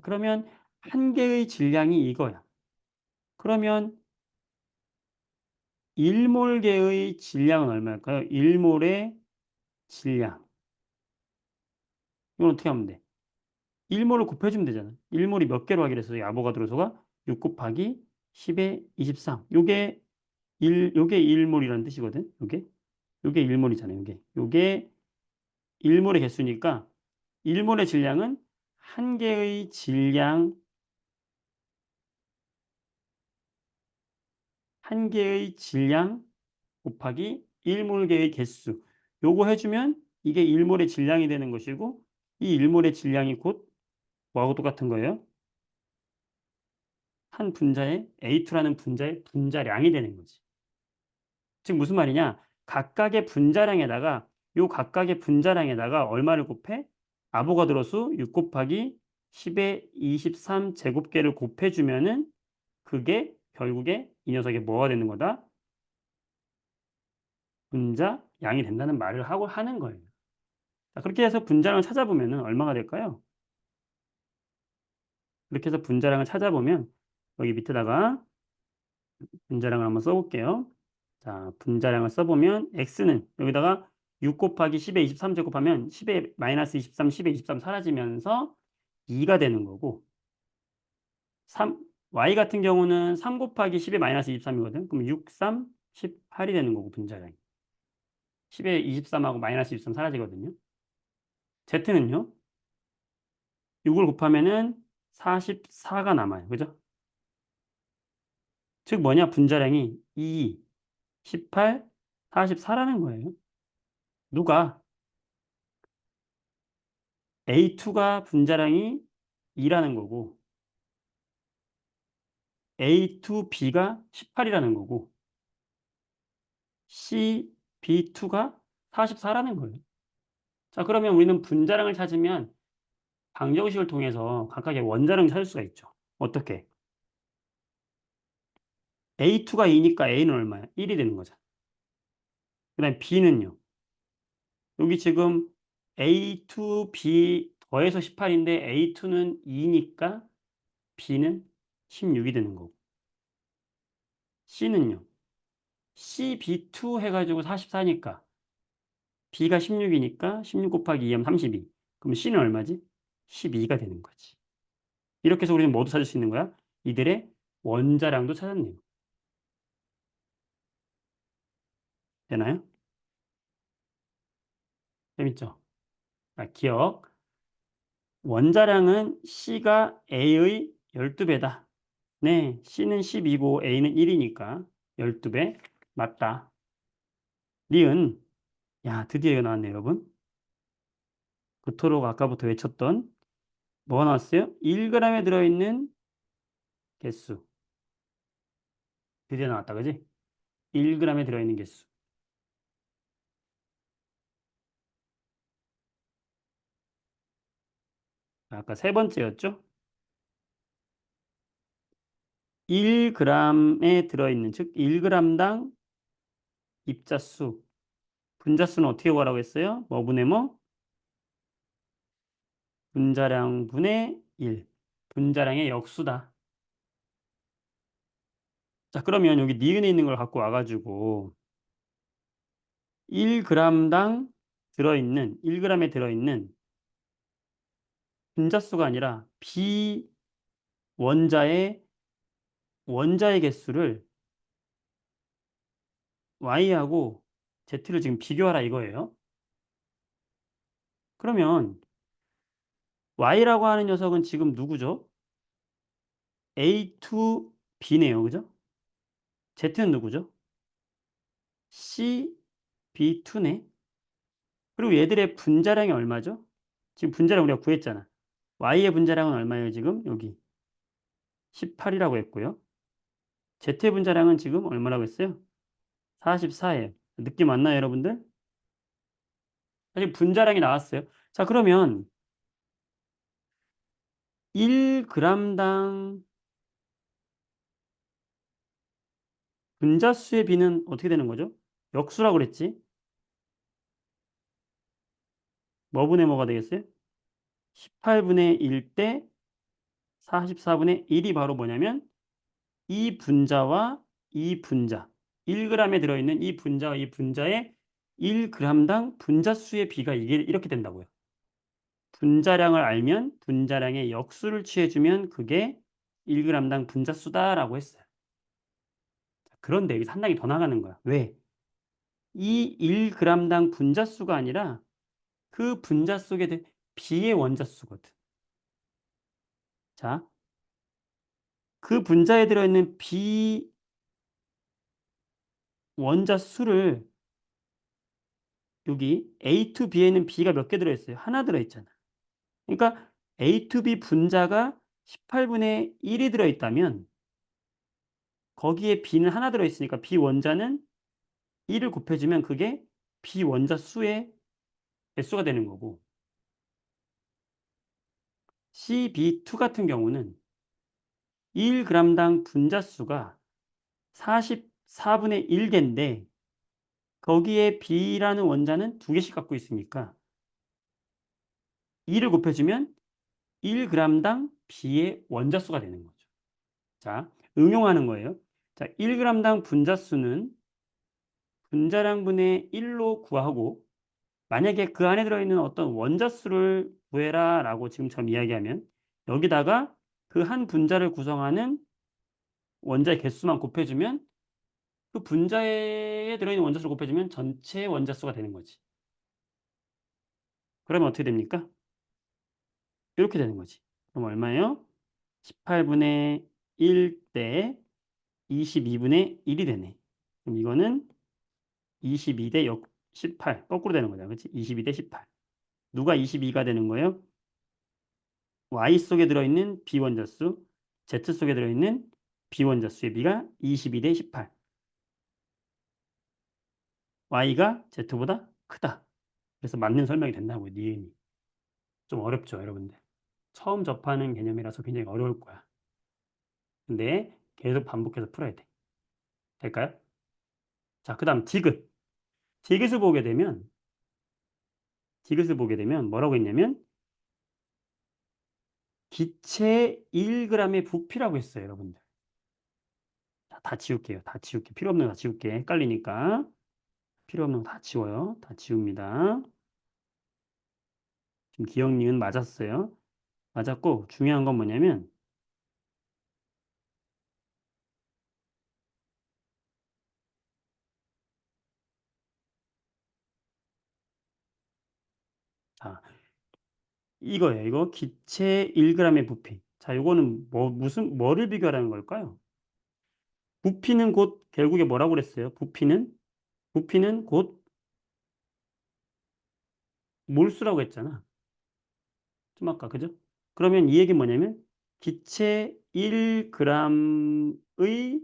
그러면 한 개의 질량이 이거야. 그러면 1몰계의 질량은 얼마일까요? 1몰의 질량. 이건 어떻게 하면 돼? 1몰을 곱해주면 되잖아. 1몰이 몇 개로 하기로 했어요? 아보가드로소가 6 곱하기 10의 23. 요게 1몰이라는 뜻이거든. 요게 1몰이잖아요. 요게 1몰의 개수니까 1몰의 질량은 한 개의 질량, 한 개의 질량 곱하기 1몰계의 개수. 요거 해주면 이게 1몰의 질량이 되는 것이고 이 1몰의 질량이 곧 뭐하고 똑같은 거예요? 한 분자의 A2라는 분자의 분자량이 되는 거지. 즉 무슨 말이냐? 각각의 분자량에다가 요 각각의 분자량에다가 얼마를 곱해? 아보가드로 수 6 곱하기 10의 23 제곱계를 곱해주면은 그게 결국에 이 녀석의 뭐가 되는 거다? 분자량이 된다는 말을 하고 하는 거예요. 자, 그렇게 해서 분자량을 찾아보면은 얼마가 될까요? 그렇게 해서 분자량을 찾아보면 여기 밑에다가 분자량을 한번 써볼게요. 자, 분자량을 써보면 x는 여기다가 6 곱하기 10의 23 제곱하면 10의 마이너스 23, 10의 23 사라지면서 2가 되는 거고 3, y 같은 경우는 3 곱하기 10의 마이너스 23이거든. 그럼 6, 3, 18이 되는 거고 분자량이. 10의 23하고 마이너스 23 사라지거든요. z는요. 6을 곱하면은 44가 남아요. 그죠? 즉 뭐냐? 분자량이 2, 18, 44라는 거예요. 누가? A2가 분자량이 2라는 거고 A2B가 18이라는 거고 CB2가 44라는 거예요. 자, 그러면 우리는 분자량을 찾으면 방정식을 통해서 각각의 원자량을 찾을 수가 있죠. 어떻게? A2가 2니까 A는 얼마야? 1이 되는 거잖아. 그 다음에 B는요. 여기 지금 A2B 더해서 18인데 A2는 2니까 B는 16이 되는 거고. C는요. CB2 해가지고 44니까 B가 16이니까 16 곱하기 2하면 32. 그럼 C는 얼마지? 12가 되는 거지. 이렇게 해서 우리는 뭐도 찾을 수 있는 거야? 이들의 원자량도 찾았네요. 되나요? 재밌죠? 자, 기억. 원자량은 C가 A의 12배다. 네, C는 12고 A는 1이니까 12배 맞다. 니은, 야, 드디어 이거 나왔네요, 여러분. 그토록 아까부터 외쳤던 뭐가 나왔어요? 1g에 들어있는 개수. 드디어 나왔다, 그지? 1g에 들어있는 개수. 아까 세 번째였죠? 1g에 들어있는, 즉 1g당 입자수. 분자수는 어떻게 구하라고 했어요? 뭐 분의 뭐? 분자량 분의 1. 분자량의 역수다. 자, 그러면 여기 니은에 있는 걸 갖고 와가지고 1g당 들어있는, 1g에 들어있는 분자수가 아니라 비원자의 원자의 개수를 y하고 z를 지금 비교하라 이거예요. 그러면 y라고 하는 녀석은 지금 누구죠? A2B네요. 그죠? z는 누구죠? CB2네. 그리고 얘들의 분자량이 얼마죠? 지금 분자량 우리가 구했잖아. y의 분자량은 얼마예요, 지금? 여기 18이라고 했고요. z의 분자량은 지금 얼마라고 했어요? 44예요. 느낌 왔나요, 여러분들? 사실 분자량이 나왔어요. 자, 그러면 1g당 분자수의 비는 어떻게 되는 거죠? 역수라고 그랬지? 뭐 분의 뭐가 되겠어요? 18분의 1대 44분의 1이 바로 뭐냐면 이 분자와 이 분자, 1g에 들어있는 이 분자와 이 분자의 1g당 분자수의 비가 이게 이렇게 된다고요. 분자량을 알면 분자량의 역수를 취해주면 그게 1g당 분자수다라고 했어요. 그런데 여기서 한 단계 더 나가는 거야. 왜? 이 1g당 분자수가 아니라 그 분자 속에 비의 원자수거든. 자, 그 분자에 들어있는 비원자수를 여기 A to B에는 B가 몇 개 들어있어요? 하나 들어있잖아. 그러니까 A to B 분자가 18분의 1이 들어있다면 거기에 B는 하나 들어있으니까 B 원자는 1을 곱해주면 그게 B 원자 수의 개수가 되는 거고 CB2 같은 경우는 1g당 분자수가 44분의 1개인데 거기에 B라는 원자는 두 개씩 갖고 있으니까 2를 곱해주면 1g당 B의 원자수가 되는 거죠. 자, 응용하는 거예요. 자, 1g당 분자수는 분자량분의 1로 구하고 만약에 그 안에 들어있는 어떤 원자수를 구해라 라고 지금처럼 이야기하면 여기다가 그 한 분자를 구성하는 원자의 개수만 곱해주면 그 분자에 들어있는 원자수를 곱해주면 전체 원자수가 되는 거지. 그러면 어떻게 됩니까? 이렇게 되는 거지. 그럼 얼마예요? 18분의 1 대 22분의 1이 되네. 그럼 이거는 22 대 18. 거꾸로 되는 거잖아. 그렇지? 22 대 18. 누가 22가 되는 거예요? Y 속에 들어있는 비원자수, Z 속에 들어있는 비원자수의 비가 22 대 18. Y가 Z보다 크다. 그래서 맞는 설명이 된다고요. 니은이. 좀 어렵죠, 여러분들. 처음 접하는 개념이라서 굉장히 어려울 거야. 근데 계속 반복해서 풀어야 돼. 될까요? 자, 그 다음 디귿. 디귿을 보게 되면 뭐라고 했냐면 기체 1g의 부피라고 했어요, 여러분들. 자, 다 지울게요. 다 지울게. 필요 없는 거 다 지울게. 헷갈리니까. 필요 없는 거 다 지워요. 다 지웁니다. 지금 기억 니은 맞았어요. 맞았고 중요한 건 뭐냐면 이거예요. 이거 기체 1g의 부피. 자, 요거는 뭐를 비교하라는 걸까요? 부피는 곧 결국에 뭐라고 그랬어요? 부피는 곧 몰수라고 했잖아. 좀 아까, 그죠? 그러면 이 얘기는 뭐냐면 기체 1g의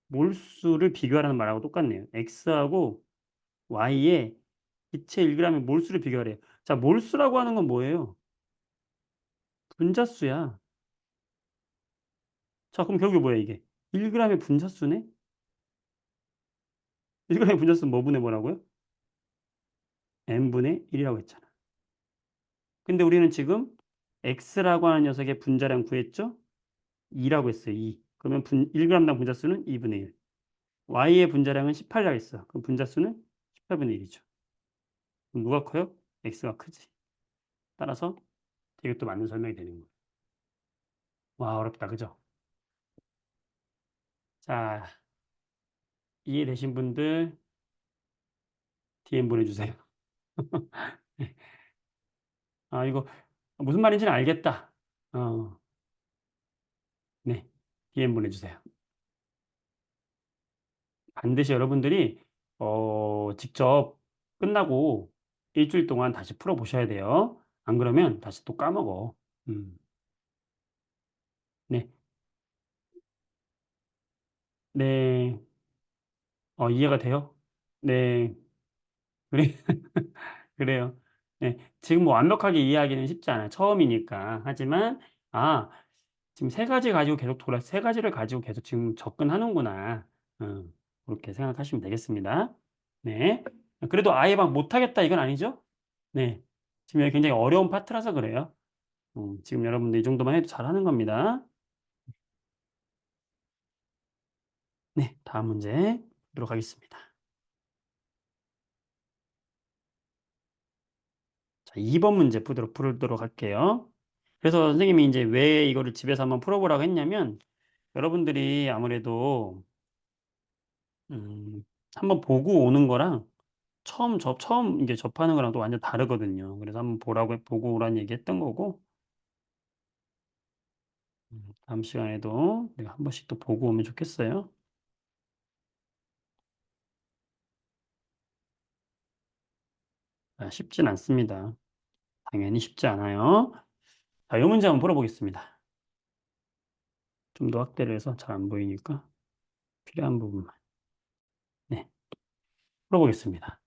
몰수를 비교하라는 말하고 똑같네요. x하고 y의 기체 1g의 몰수를 비교하래요. 자, 몰수라고 하는 건 뭐예요? 분자수야. 자, 그럼 결국에 뭐야 이게? 1g의 분자수네? 1g의 분자수는 뭐 분의 뭐라고요? n분의 1이라고 했잖아. 근데 우리는 지금 x라고 하는 녀석의 분자량 구했죠? 2라고 했어요. 2. 그러면 1g당 분자수는 2분의 1. y의 분자량은 18이라고 했어. 그럼 분자수는 18분의 1이죠. 그럼 누가 커요? x가 크지. 따라서 이것도 맞는 설명이 되는 거예요. 와, 어렵다. 그죠? 자, 이해되신 분들 DM 보내주세요. 아, 이거 무슨 말인지는 알겠다. 어, 네. DM 보내주세요. 반드시 여러분들이 직접 끝나고 일주일 동안 다시 풀어보셔야 돼요. 안 그러면 다시 또 까먹어. 음, 네. 네. 이해가 돼요? 네. 그래, 그래요. 네. 지금 뭐 완벽하게 이해하기는 쉽지 않아요. 처음이니까. 하지만, 아, 지금 세 가지를 가지고 계속 지금 접근하는구나. 어, 그렇게 생각하시면 되겠습니다. 네. 그래도 아예 막 못하겠다 이건 아니죠? 네. 지금 여기 굉장히 어려운 파트라서 그래요. 지금 여러분들 이 정도만 해도 잘하는 겁니다. 네. 다음 문제 보도록 하겠습니다. 자, 2번 문제 풀도록 할게요. 그래서 선생님이 이제 왜 이거를 집에서 한번 풀어보라고 했냐면 여러분들이 아무래도 음, 한번 보고 오는 거랑 처음 이제 접하는 거랑 또 완전 다르거든요. 그래서 한번 보고 오라는 얘기했던 거고 다음 시간에도 내가 한 번씩 또 보고 오면 좋겠어요. 쉽진 않습니다. 당연히 쉽지 않아요. 자, 이 문제 한번 풀어보겠습니다. 좀 더 확대를 해서 잘 안 보이니까 필요한 부분만. 네, 풀어보겠습니다.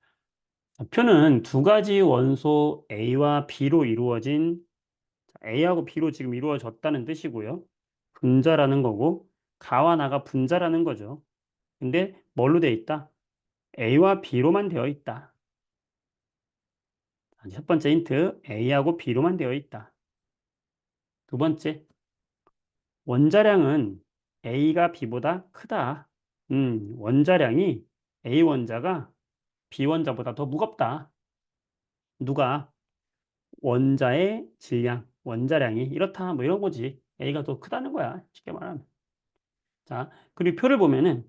자, 표는 두 가지 원소 A와 B로 이루어진 A하고 B로 지금 이루어졌다는 뜻이고요. 분자라는 거고 가와 나가 분자라는 거죠. 근데 뭘로 돼 있다? A와 B로만 되어 있다. 첫 번째 힌트, A하고 B로만 되어 있다. 두 번째, 원자량은 A가 B보다 크다. 원자량이 A 원자가 B 원자보다 더 무겁다. 누가? 원자의 질량, 원자량이 이렇다. 뭐 이런 거지. A가 더 크다는 거야. 쉽게 말하면. 자, 그리고 표를 보면은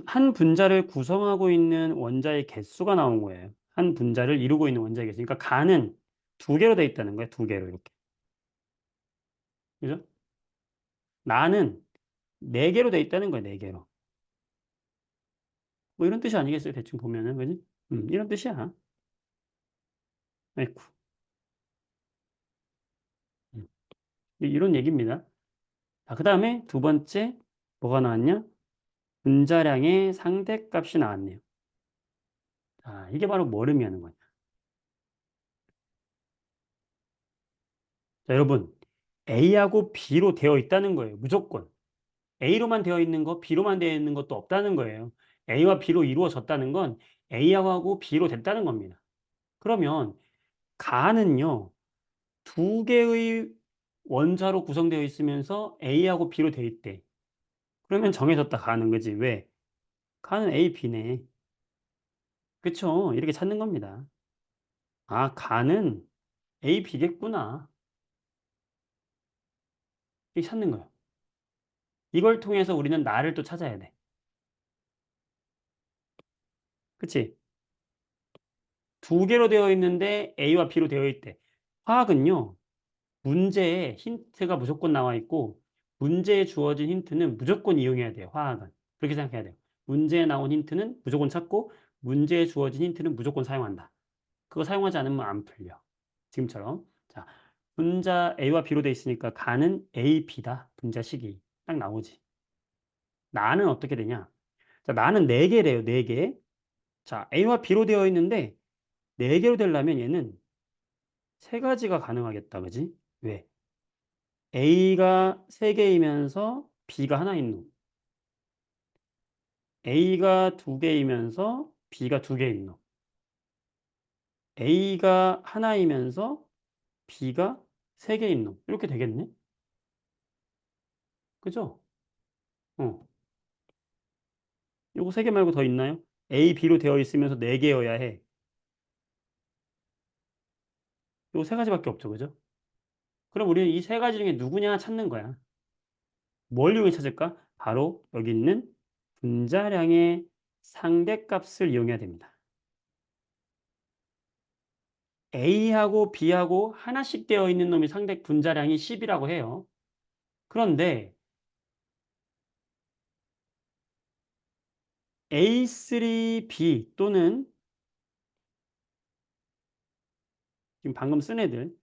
한 분자를 구성하고 있는 원자의 개수가 나온 거예요. 한 분자를 이루고 있는 원자의 개수. 그러니까 가는 두 개로 돼 있다는 거예요. 두 개로 이렇게. 그죠? 나는 네 개로 돼 있다는 거예요. 네 개로. 뭐 이런 뜻이 아니겠어요? 대충 보면은. 그지? 이런 뜻이야. 아이쿠. 음, 이런 얘기입니다. 자, 그 다음에 두 번째 뭐가 나왔냐? 분자량의 상대값이 나왔네요. 자, 이게 바로 뭘 의미하는 거냐? 자, 여러분, A하고 B로 되어 있다는 거예요. 무조건. A로만 되어 있는 거, B로만 되어 있는 것도 없다는 거예요. A와 B로 이루어졌다는 건 A하고 B로 됐다는 겁니다. 그러면 가는요, 두 개의 원자로 구성되어 있으면서 A하고 B로 되어 있대. 그러면 정해졌다 가는 거지. 왜? 가는 A, B네. 그쵸? 이렇게 찾는 겁니다. 아, 가는 A, B겠구나. 이렇게 찾는 거예요. 이걸 통해서 우리는 나를 또 찾아야 돼. 그치? 두 개로 되어 있는데 A와 B로 되어 있대. 화학은요. 문제에 힌트가 무조건 나와 있고 문제에 주어진 힌트는 무조건 이용해야 돼요. 화학은. 그렇게 생각해야 돼요. 문제에 나온 힌트는 무조건 찾고 문제에 주어진 힌트는 무조건 사용한다. 그거 사용하지 않으면 안 풀려. 지금처럼. 자, 분자 A와 B로 돼 있으니까 가는 A, B다. 분자식이. 딱 나오지. 나는 어떻게 되냐? 자, 나는 4개래요. 4개. 자, A와 B로 되어 있는데 4개로 되려면 얘는 세 가지가 가능하겠다. 그지? 왜? A가 3개이면서 B가 하나 있는 놈. A가 2개이면서 B가 2개 있는 놈. A가 하나이면서 B가 3개 있는 놈. 이렇게 되겠네? 그죠? 어. 요거 3개 말고 더 있나요? A, B로 되어 있으면서 4개여야 해. 요거 3가지밖에 없죠. 그죠? 그럼 우리는 이 3가지 중에 누구냐 찾는 거야. 뭘 이용해 찾을까? 바로 여기 있는 분자량의 상대값을 이용해야 됩니다. A하고 B하고 하나씩 되어 있는 놈이 상대 분자량이 10이라고 해요. 그런데 A3B 또는 지금 방금 쓴 애들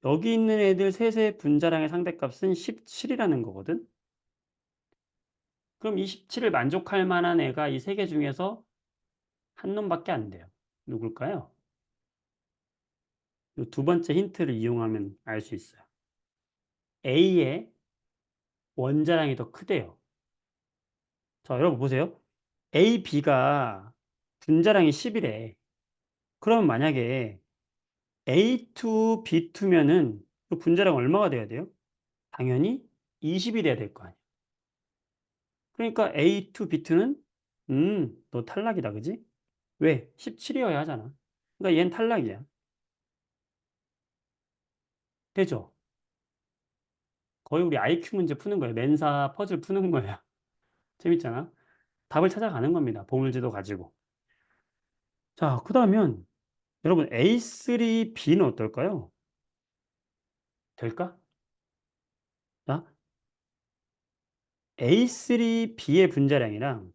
여기 있는 애들 셋의 분자량의 상대값은 17이라는 거거든. 그럼 이 17을 만족할 만한 애가 이 세 개 중에서 한 놈밖에 안 돼요. 누굴까요? 이 두 번째 힌트를 이용하면 알 수 있어요. A의 원자량이 더 크대요. 자, 여러분 보세요. A, B가 분자량이 10이래. 그럼 만약에 A2, B2면은 그 분자량 얼마가 돼야 돼요? 당연히 20이 돼야 될 거 아니야. 그러니까 A2, B2는 너 탈락이다. 그지? 왜? 17이어야 하잖아. 그러니까 얘는 탈락이야. 되죠? 거의 우리 IQ 문제 푸는 거예요. 맨사 퍼즐 푸는 거예요. 재밌잖아. 답을 찾아가는 겁니다. 보물지도 가지고. 자, 그다음엔 여러분 A3B는 어떨까요? 될까? 자, A3B의 분자량이랑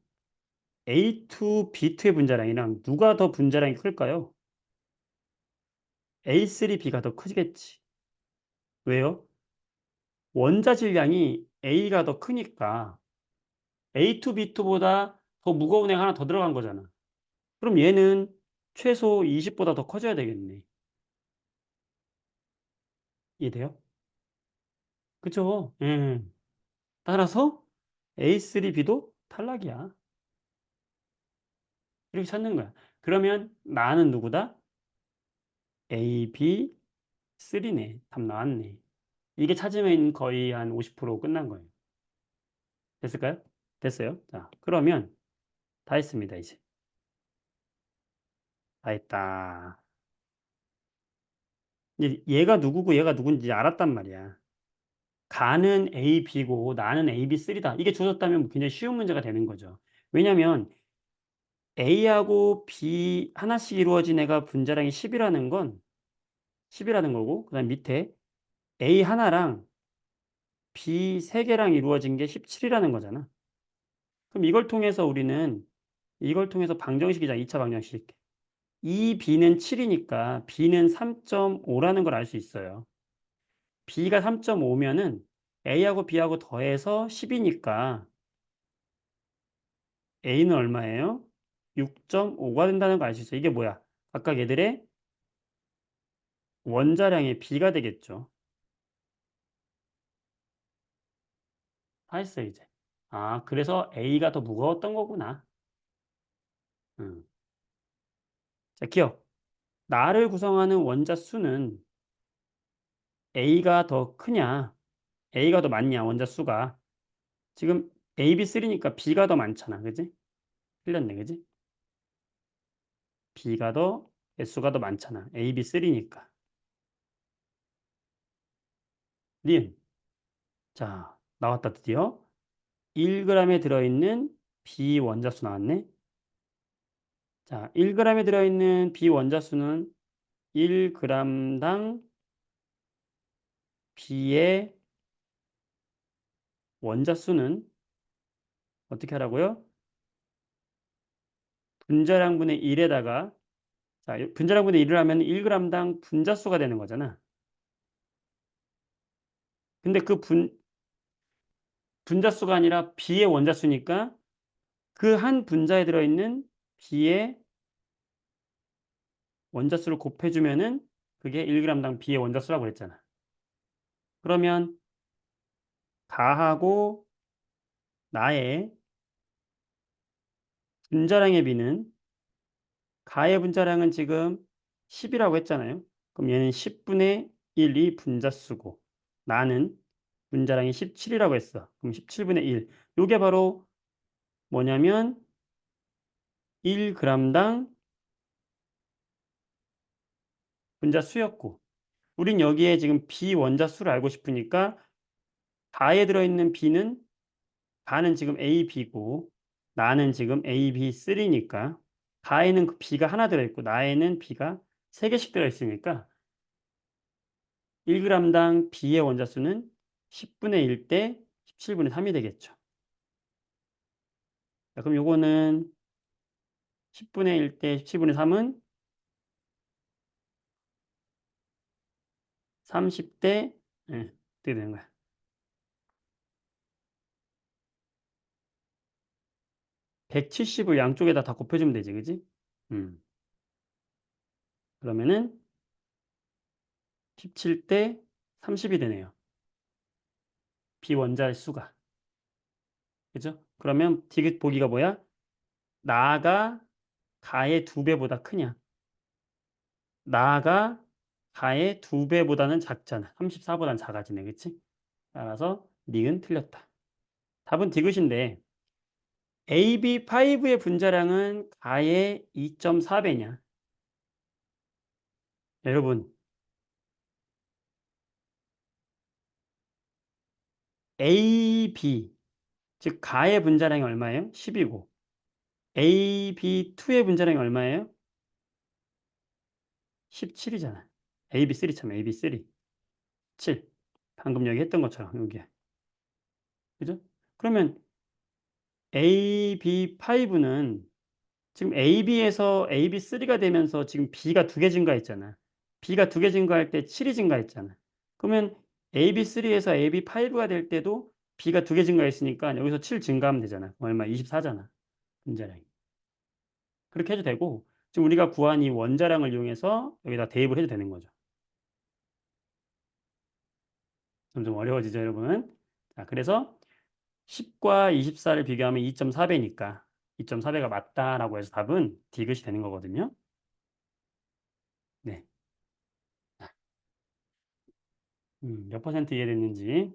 A2B2의 분자량이랑 누가 더 분자량이 클까요? A3B가 더 크겠지. 왜요? 원자 질량이 A가 더 크니까 A2B2보다 더 무거운 애가 하나 더 들어간 거잖아. 그럼 얘는 최소 20보다 더 커져야 되겠네. 이해돼요? 그죠? 예. 따라서 A3B도 탈락이야. 이렇게 찾는 거야. 그러면 나는 누구다? A, B, 3네. 답 나왔네. 이게 찾으면 거의 한 50% 끝난 거예요. 됐을까요? 됐어요. 자, 그러면 다 했습니다, 이제. 다 했다. 이제 얘가 누구고 얘가 누군지 알았단 말이야. 가는 A, B고 나는 A, B, 3다. 이게 주어졌다면 굉장히 쉬운 문제가 되는 거죠. 왜냐면 A하고 B 하나씩 이루어진 애가 분자량이 10이라는 거고 그다음 밑에 A 하나랑 B 3개랑 이루어진 게 17이라는 거잖아. 그럼 이걸 통해서 방정식이잖아. 2차 방정식. 이 B는 7이니까 B는 3.5라는 걸 알 수 있어요. B가 3.5면은 A하고 B하고 더해서 10이니까 A는 얼마예요? 6.5가 된다는 걸 알 수 있어요. 이게 뭐야? 각각 얘들의 원자량의 B가 되겠죠. 다 했어요, 이제. 아, 그래서 A가 더 무거웠던 거구나. 음. 자, 기억. 나를 구성하는 원자 수는 A가 더 크냐, A가 더 많냐, 원자 수가. 지금 A, B, 3니까 B가 더 많잖아. 그지? 틀렸네. 그지? B가 더, 개수가 더 많잖아. A, B, 3니까. 님. 자, 나왔다, 드디어. 1g에 들어있는 B 원자수 나왔네. 자, 1g에 들어있는 비원자수는 1g당 B의 원자수는 어떻게 하라고요? 분자량분의 1에다가 자, 분자량분의 1을 하면 1g당 분자수가 되는 거잖아. 근데 그 분자수가 아니라 B의 원자수니까 그 한 분자에 들어있는 B의 원자수를 곱해주면은 그게 1g당 B의 원자수라고 그랬잖아. 그러면 가하고 나의 분자량의 B는 가의 분자량은 지금 10이라고 했잖아요. 그럼 얘는 10분의 1이 분자수고 나는 분자량이 17이라고 했어. 그럼 17분의 1. 요게 바로 뭐냐면 1g당 분자수였고 우린 여기에 지금 비원자수를 알고 싶으니까 가에 들어있는 B는 가는 지금 A, B고 나는 지금 A, B, 3니까 가에는 그 B가 하나 들어있고 나에는 B가 3개씩 들어있으니까 1g당 B의 원자수는 10분의 1 대 17분의 3이 되겠죠. 자, 그럼 요거는 10분의 1 대 17분의 3은 30대 어떻게 되는 거야? 170을 양쪽에다 다 곱해주면 되지, 그지? 음. 그러면은 17대 30이 되네요. 비원자의 수가. 그죠? 그러면 디귿 보기가 뭐야? 나가 가의 2배보다 크냐? 나가 가의 2배보다는 작잖아. 34보다는 작아지네. 그치? 따라서 닉은 틀렸다. 답은 디귿인데 AB5의 분자량은 가의 2.4배냐? 여러분 AB 즉 가의 분자량이 얼마예요? 10이고 AB2의 분자량이 얼마예요? 17이잖아. AB3 참 AB3 7 방금 여기 했던 것처럼 여기에 그죠? 그러면 AB5는 지금 AB에서 AB3가 되면서 지금 B가 2개 증가했잖아. B가 2개 증가할 때 7이 증가했잖아. 그러면 AB3에서 AB5가 될 때도 B가 2개 증가했으니까 여기서 7 증가하면 되잖아. 얼마? 24잖아. 분자량이. 그렇게 해도 되고 지금 우리가 구한 이 원자량을 이용해서 여기다 대입을 해도 되는 거죠. 점점 어려워지죠, 여러분. 자, 그래서 10과 24를 비교하면 2.4배니까 2.4배가 맞다라고 해서 답은 디귿이 되는 거거든요. 네. 몇 퍼센트 이해됐는지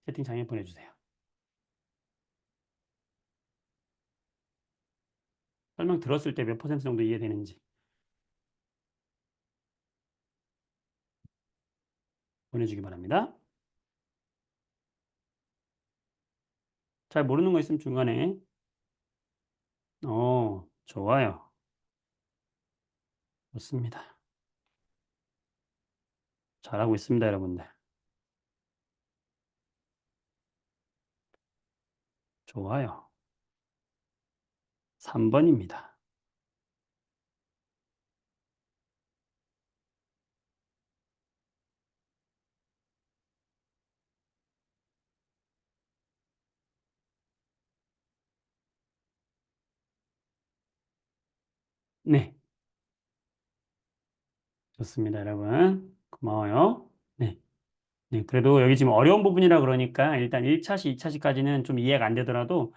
채팅창에 보내주세요. 설명 들었을 때 몇 퍼센트 정도 이해되는지 보내주기 바랍니다. 잘 모르는 거 있으면 중간에 좋아요. 좋습니다. 잘하고 있습니다, 여러분들. 좋아요. 3번입니다. 네, 좋습니다, 여러분. 고마워요. 네. 네, 그래도 여기 지금 어려운 부분이라 그러니까 일단 1차시, 2차시까지는 좀 이해가 안 되더라도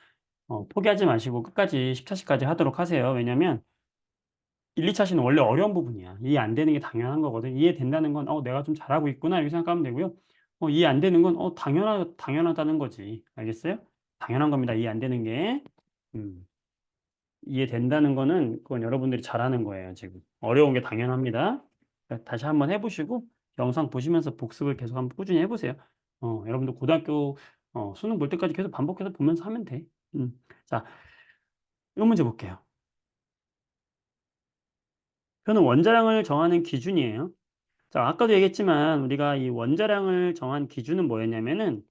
포기하지 마시고 끝까지 10차시까지 하도록 하세요. 왜냐면 1, 2차시는 원래 어려운 부분이야. 이해 안 되는 게 당연한 거거든. 이해된다는 건 내가 좀 잘하고 있구나 이렇게 생각하면 되고요. 이해 안 되는 건 당연하다는 거지. 알겠어요? 당연한 겁니다. 이해 안 되는 게. 음, 이해된다는 거는 그건 여러분들이 잘하는 거예요, 지금. 어려운 게 당연합니다. 그러니까 다시 한번 해보시고 영상 보시면서 복습을 계속 한번 꾸준히 해보세요. 여러분들 고등학교 수능 볼 때까지 계속 반복해서 보면서 하면 돼. 자, 이 문제 볼게요. 표는 원자량을 정하는 기준이에요. 자, 아까도 얘기했지만 우리가 이 원자량을 정한 기준은 뭐였냐면은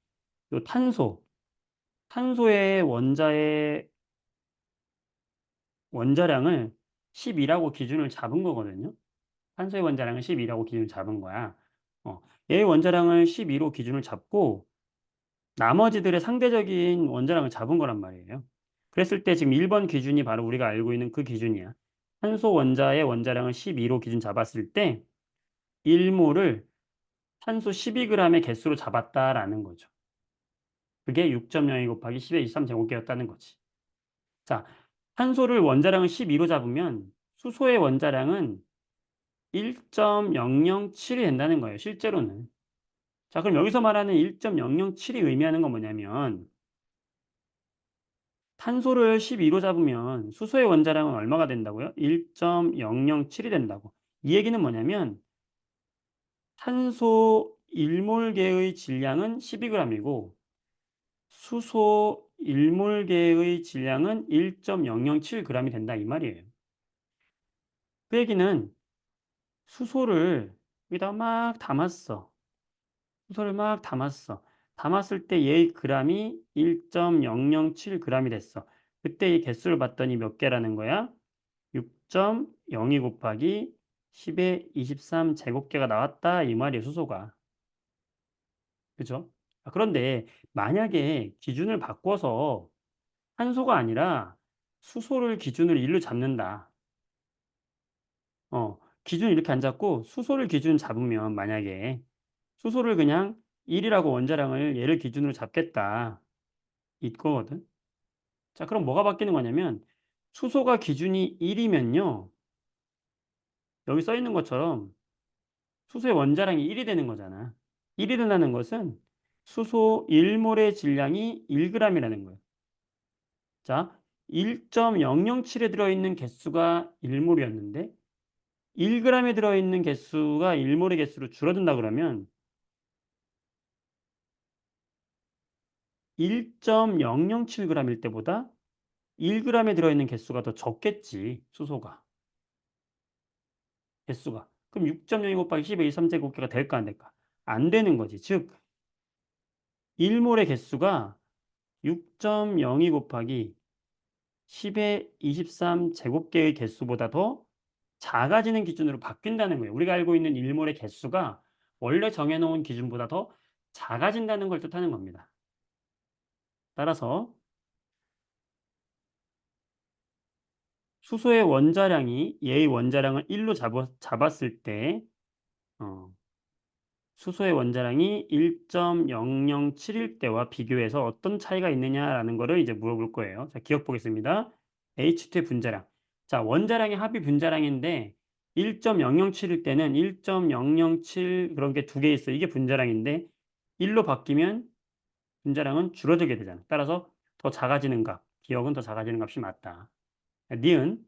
요 탄소의 원자량을 10이라고 기준을 잡은 거거든요. 탄소의 원자량을 10이라고 기준을 잡은 거야. 얘의 원자량을 12로 기준을 잡고 나머지들의 상대적인 원자량을 잡은 거란 말이에요. 그랬을 때 지금 1번 기준이 바로 우리가 알고 있는 그 기준이야. 탄소 원자의 원자량을 12로 기준 잡았을 때 1몰을 탄소 12g의 개수로 잡았다라는 거죠. 그게 6.02 곱하기 10의 23제곱계였다는 거지. 자, 탄소를 원자량을 12로 잡으면 수소의 원자량은 1.007이 된다는 거예요, 실제로는. 자, 그럼 여기서 말하는 1.007이 의미하는 건 뭐냐면 탄소를 12로 잡으면 수소의 원자량은 얼마가 된다고요? 1.007이 된다고. 이 얘기는 뭐냐면 탄소 1몰계의 질량은 12g이고 수소 1몰계의 질량은 1.007g이 된다 이 말이에요. 그 얘기는 수소를 여기다 막 담았어. 수소를 막 담았어. 담았을 때 얘의 g이 1.007g이 됐어. 그때 이 개수를 봤더니 몇 개라는 거야? 6.02 곱하기 10의 23 제곱계가 나왔다 이 말이에요, 수소가. 그죠? 그런데 만약에 기준을 바꿔서 탄소가 아니라 수소를 기준으로 1로 잡는다. 기준 이렇게 안 잡고 수소를 기준 잡으면 만약에 수소를 그냥 1이라고 원자량을 얘를 기준으로 잡겠다. 이거거든. 자, 그럼 뭐가 바뀌는 거냐면 수소가 기준이 1이면요. 여기 써 있는 것처럼 수소의 원자량이 1이 되는 거잖아. 1이 된다는 것은 수소 1몰의 질량이 1g이라는 거예요. 자, 1.007에 들어있는 개수가 1몰이었는데 1g에 들어있는 개수가 1몰의 개수로 줄어든다 그러면 1.007g일 때보다 1g에 들어있는 개수가 더 적겠지, 수소가. 개수가. 그럼 6.02 곱하기 10의 23제곱계가 될까 안 될까? 안 되는 거지. 즉 1몰의 개수가 6.02 곱하기 10의 23 제곱계의 개수보다 더 작아지는 기준으로 바뀐다는 거예요. 우리가 알고 있는 1몰의 개수가 원래 정해놓은 기준보다 더 작아진다는 걸 뜻하는 겁니다. 따라서 수소의 원자량이 얘의 원자량을 1로 잡았을 때 어, 수소의 원자량이 1.007일 때와 비교해서 어떤 차이가 있느냐라는 거를 이제 물어볼 거예요. 자, 기억 보겠습니다. H2의 분자량. 자, 원자량이 합이 분자량인데 1.007일 때는 1.007 그런 게 두 개 있어. 이게 분자량인데 1로 바뀌면 분자량은 줄어들게 되잖아. 따라서 더 작아지는 값, 기억은 더 작아지는 값이 맞다. 니은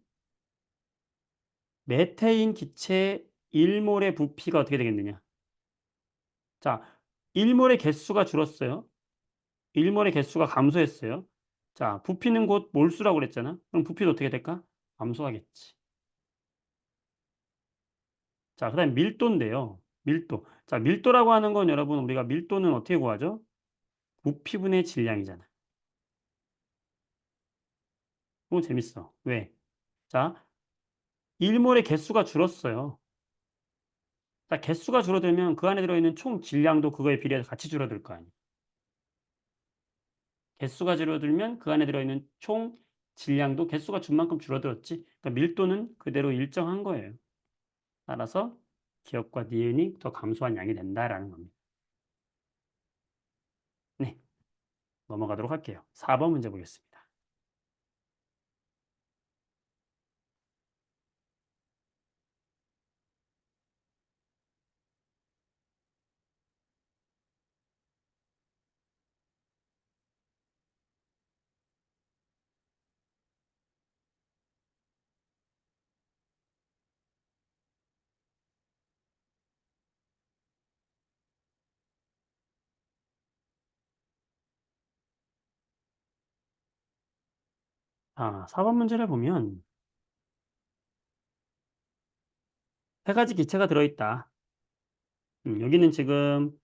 메테인 기체 1몰의 부피가 어떻게 되겠느냐? 자, 1몰의 개수가 줄었어요. 1몰의 개수가 감소했어요. 자, 부피는 곧 몰수라고 그랬잖아. 그럼 부피도 어떻게 될까? 감소하겠지. 자, 그다음에 밀도인데요. 밀도. 자, 밀도라고 하는 건 여러분 우리가 밀도는 어떻게 구하죠? 부피분의 질량이잖아. 그거 재밌어. 왜? 자, 1몰의 개수가 줄었어요. 자, 개수가 줄어들면 그 안에 들어있는 총 질량도 그거에 비례해서 같이 줄어들 거 아니에요. 개수가 줄어들면 그 안에 들어있는 총 질량도 개수가 준 만큼 줄어들었지. 그러니까 밀도는 그대로 일정한 거예요. 따라서 기억과 니은이 더 감소한 양이 된다라는 겁니다. 네, 넘어가도록 할게요. 4번 문제 보겠습니다. 아, 4번 문제를 보면 세 가지 기체가 들어있다. 여기는 지금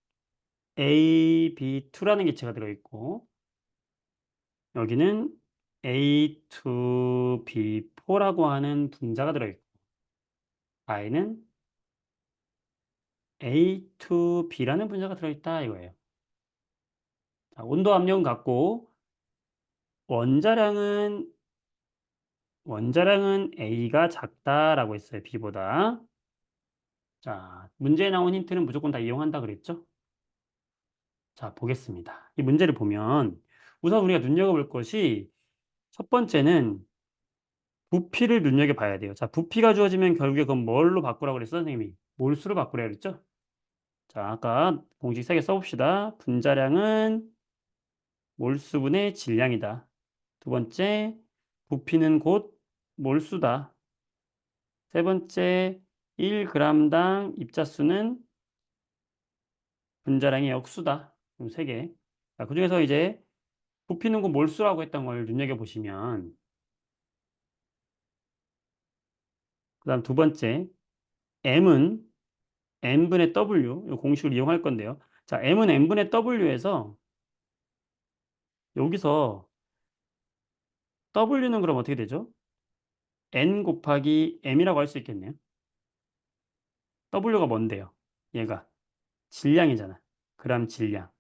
AB2라는 기체가 들어있고, 여기는 A2B4라고 하는 분자가 들어있고, I는 A2B라는 분자가 들어있다 이거예요. 자, 온도 압력은 같고, 원자량은 A가 작다라고 했어요. B보다. 자, 문제에 나온 힌트는 무조건 다 이용한다 그랬죠? 자, 보겠습니다. 이 문제를 보면 우선 우리가 눈여겨볼 것이 첫 번째는 부피를 눈여겨봐야 돼요. 자, 부피가 주어지면 결국에 그건 뭘로 바꾸라고 그랬어, 선생님이? 몰수로 바꾸라 그랬죠? 자, 아까 공식 3개 써봅시다. 분자량은 몰수분의 질량이다. 두 번째, 부피는 곧 몰수다. 세 번째, 1g당 입자수는 분자량의 역수다. 그럼 3개. 자, 그중에서 이제 부피는 곧 몰수라고 했던 걸 눈여겨보시면, 그 다음 두 번째, m은 n분의 w, 이 공식을 이용할 건데요. 자, m은 n분의 w에서 여기서 w는 그럼 어떻게 되죠? n 곱하기 m이라고 할 수 있겠네요. w가 뭔데요? 얘가 질량이잖아. 그람 질량.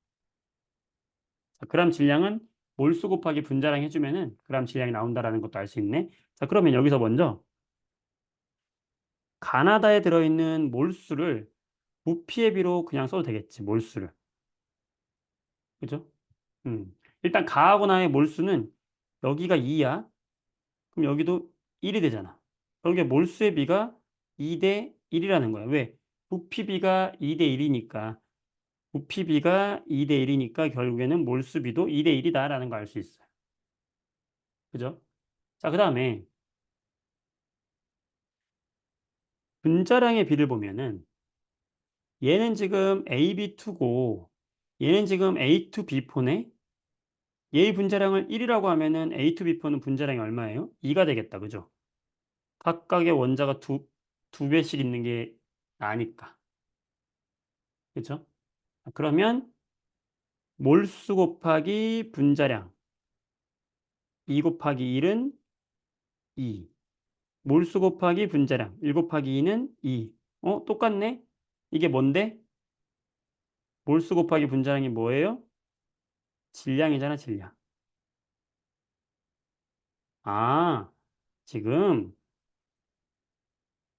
자, 그람 질량은 몰수 곱하기 분자량 해주면은 그람 질량이 나온다라는 것도 알 수 있네. 자, 그러면 여기서 먼저 가나다에 들어있는 몰수를 부피의 비로 그냥 써도 되겠지. 몰수를. 그죠? 일단 가하고 나의 몰수는 여기가 2야. 그럼 여기도 1이 되잖아. 여기에 몰수의 비가 2대 1이라는 거야. 왜? 부피비가 2대 1이니까. 부피비가 2대 1이니까 결국에는 몰수비도 2대 1이다라는 거 알 수 있어요. 그죠? 자, 그 다음에 분자량의 비를 보면은 얘는 지금 AB2고 얘는 지금 A2B4네. 얘의 분자량을 1이라고 하면은 A2B4는 분자량이 얼마예요? 2가 되겠다. 그죠? 각각의 원자가 두 배씩 있는 게 나니까. 그죠? 그러면 몰수 곱하기 분자량 2 곱하기 1은 2. 몰수 곱하기 분자량 1 곱하기 2는 2. 똑같네? 이게 뭔데? 몰수 곱하기 분자량이 뭐예요? 질량이잖아, 질량. 아, 지금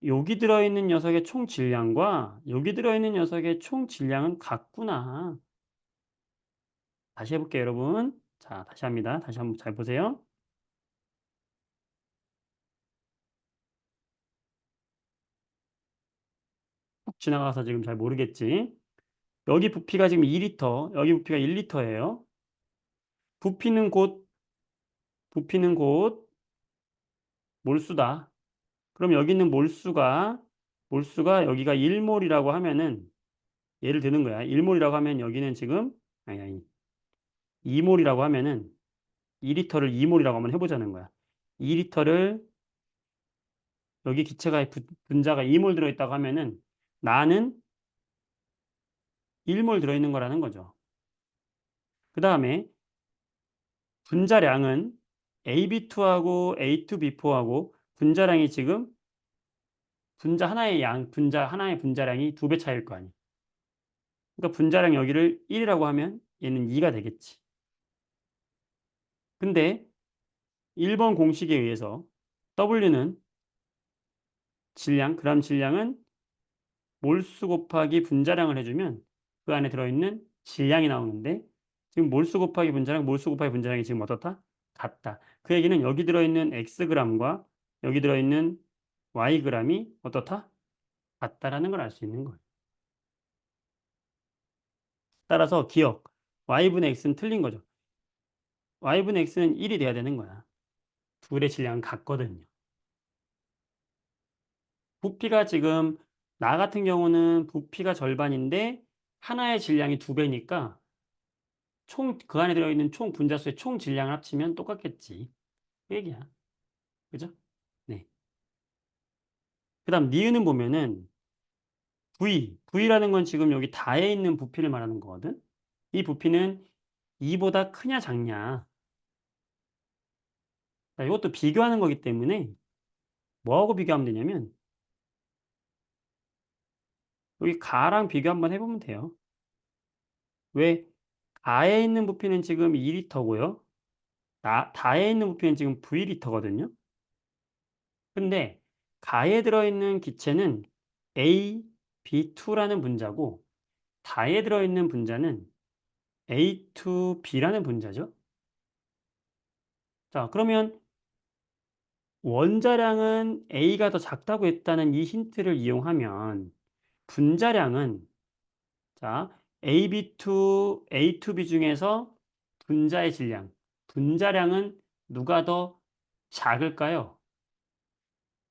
여기 들어있는 녀석의 총 질량과 여기 들어있는 녀석의 총 질량은 같구나. 다시 해볼게요, 여러분. 자, 다시 합니다. 다시 한번 잘 보세요. 훅 지나가서 지금 잘 모르겠지? 여기 부피가 지금 2리터, 여기 부피가 1리터예요. 부피는 곧, 부피는 곧 몰수다. 그럼 여기 있는 몰수가 여기가 1몰이라고 하면은, 예를 드는 거야. 1몰이라고 하면 여기는 지금, 아니, 2몰이라고 하면은, 2리터를 2몰이라고 한번 해보자는 거야. 2리터를, 여기 기체가, 분자가 2몰 들어있다고 하면은, 나는 1몰 들어있는 거라는 거죠. 그 다음에, 분자량은 AB2하고 A2B4하고 분자량이 지금 분자 하나의 분자량이 2배 차이일 거 아니야. 그러니까 분자량 여기를 1이라고 하면 얘는 2가 되겠지. 근데 1번 공식에 의해서 W는 질량, 그람 질량은 몰수 곱하기 분자량을 해주면 그 안에 들어있는 질량이 나오는데 지금 몰수 곱하기 분자량, 몰수 곱하기 분자량이 지금 어떻다? 같다. 그 얘기는 여기 들어있는 Xg과 여기 들어있는 Yg이 어떻다? 같다라는 걸 알 수 있는 거예요. 따라서 기억, Y분의 X는 틀린 거죠. Y분의 X는 1이 돼야 되는 거야. 둘의 질량은 같거든요. 부피가 지금 나 같은 경우는 부피가 절반인데 하나의 질량이 2배니까 총 그 안에 들어있는 총 분자수의 총 질량을 합치면 똑같겠지. 그 얘기야. 그죠? 네. 그다음 니은은 보면은 V라는 건 지금 여기 다에 있는 부피를 말하는 거거든. 이 부피는 2보다 크냐 작냐. 자, 이것도 비교하는 거기 때문에 뭐하고 비교하면 되냐면 여기 가랑 비교 한번 해보면 돼요. 왜? 가에 있는 부피는 지금 2리터고요. 다에 있는 부피는 지금 V리터거든요. 근데 가에 들어있는 기체는 A, B2라는 분자고 다에 들어있는 분자는 A2B라는 분자죠. 자, 그러면 원자량은 A가 더 작다고 했다는 이 힌트를 이용하면 분자량은 자, A2B 중에서 분자의 질량, 분자량은 누가 더 작을까요?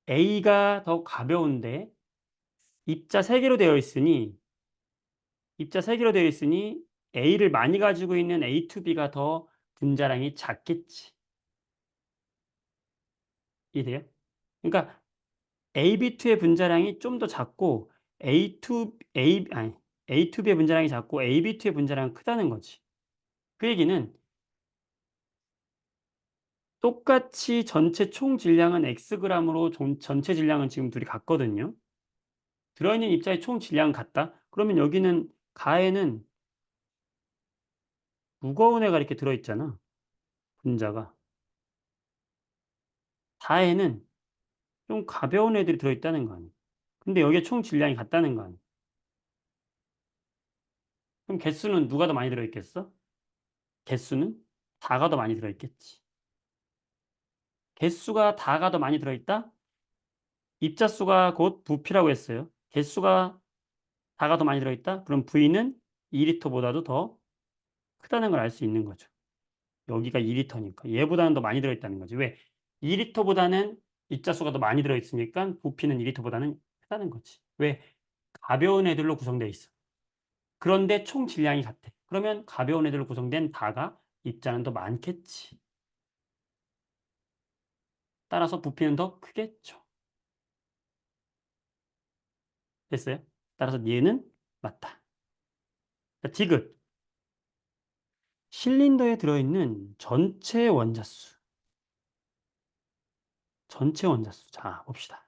A가 더 가벼운데 입자 3개로 되어 있으니 A를 많이 가지고 있는 A2B가 더 분자량이 작겠지. 이해돼요? 그러니까 AB2의 분자량이 좀 더 작고 A2B의 분자량이 작고 AB2의 분자량이 크다는 거지. 그 얘기는 똑같이 전체 총 질량은 Xg으로 전체 질량은 지금 둘이 같거든요. 들어있는 입자의 총 질량은 같다? 그러면 여기는 가에는 무거운 애가 이렇게 들어있잖아. 분자가. 다에는 좀 가벼운 애들이 들어있다는 거 아니야. 근데 여기에 총 질량이 같다는 거 아니야. 그럼 개수는 누가 더 많이 들어있겠어? 개수는 다가 더 많이 들어있겠지. 개수가 다가 더 많이 들어있다? 입자수가 곧 부피라고 했어요. 개수가 다가 더 많이 들어있다? 그럼 V는 2리터보다도 더 크다는 걸 알 수 있는 거죠. 여기가 2리터니까. 얘보다는 더 많이 들어있다는 거지. 왜? 2리터보다는 입자수가 더 많이 들어있으니까 부피는 2리터보다는 크다는 거지. 왜? 가벼운 애들로 구성되어 있어. 그런데 총 질량이 같아. 그러면 가벼운 애들로 구성된 다가 입자는 더 많겠지. 따라서 부피는 더 크겠죠. 됐어요? 따라서 얘는 맞다. 자, 디귿. 실린더에 들어있는 전체 원자수. 전체 원자수. 자, 봅시다.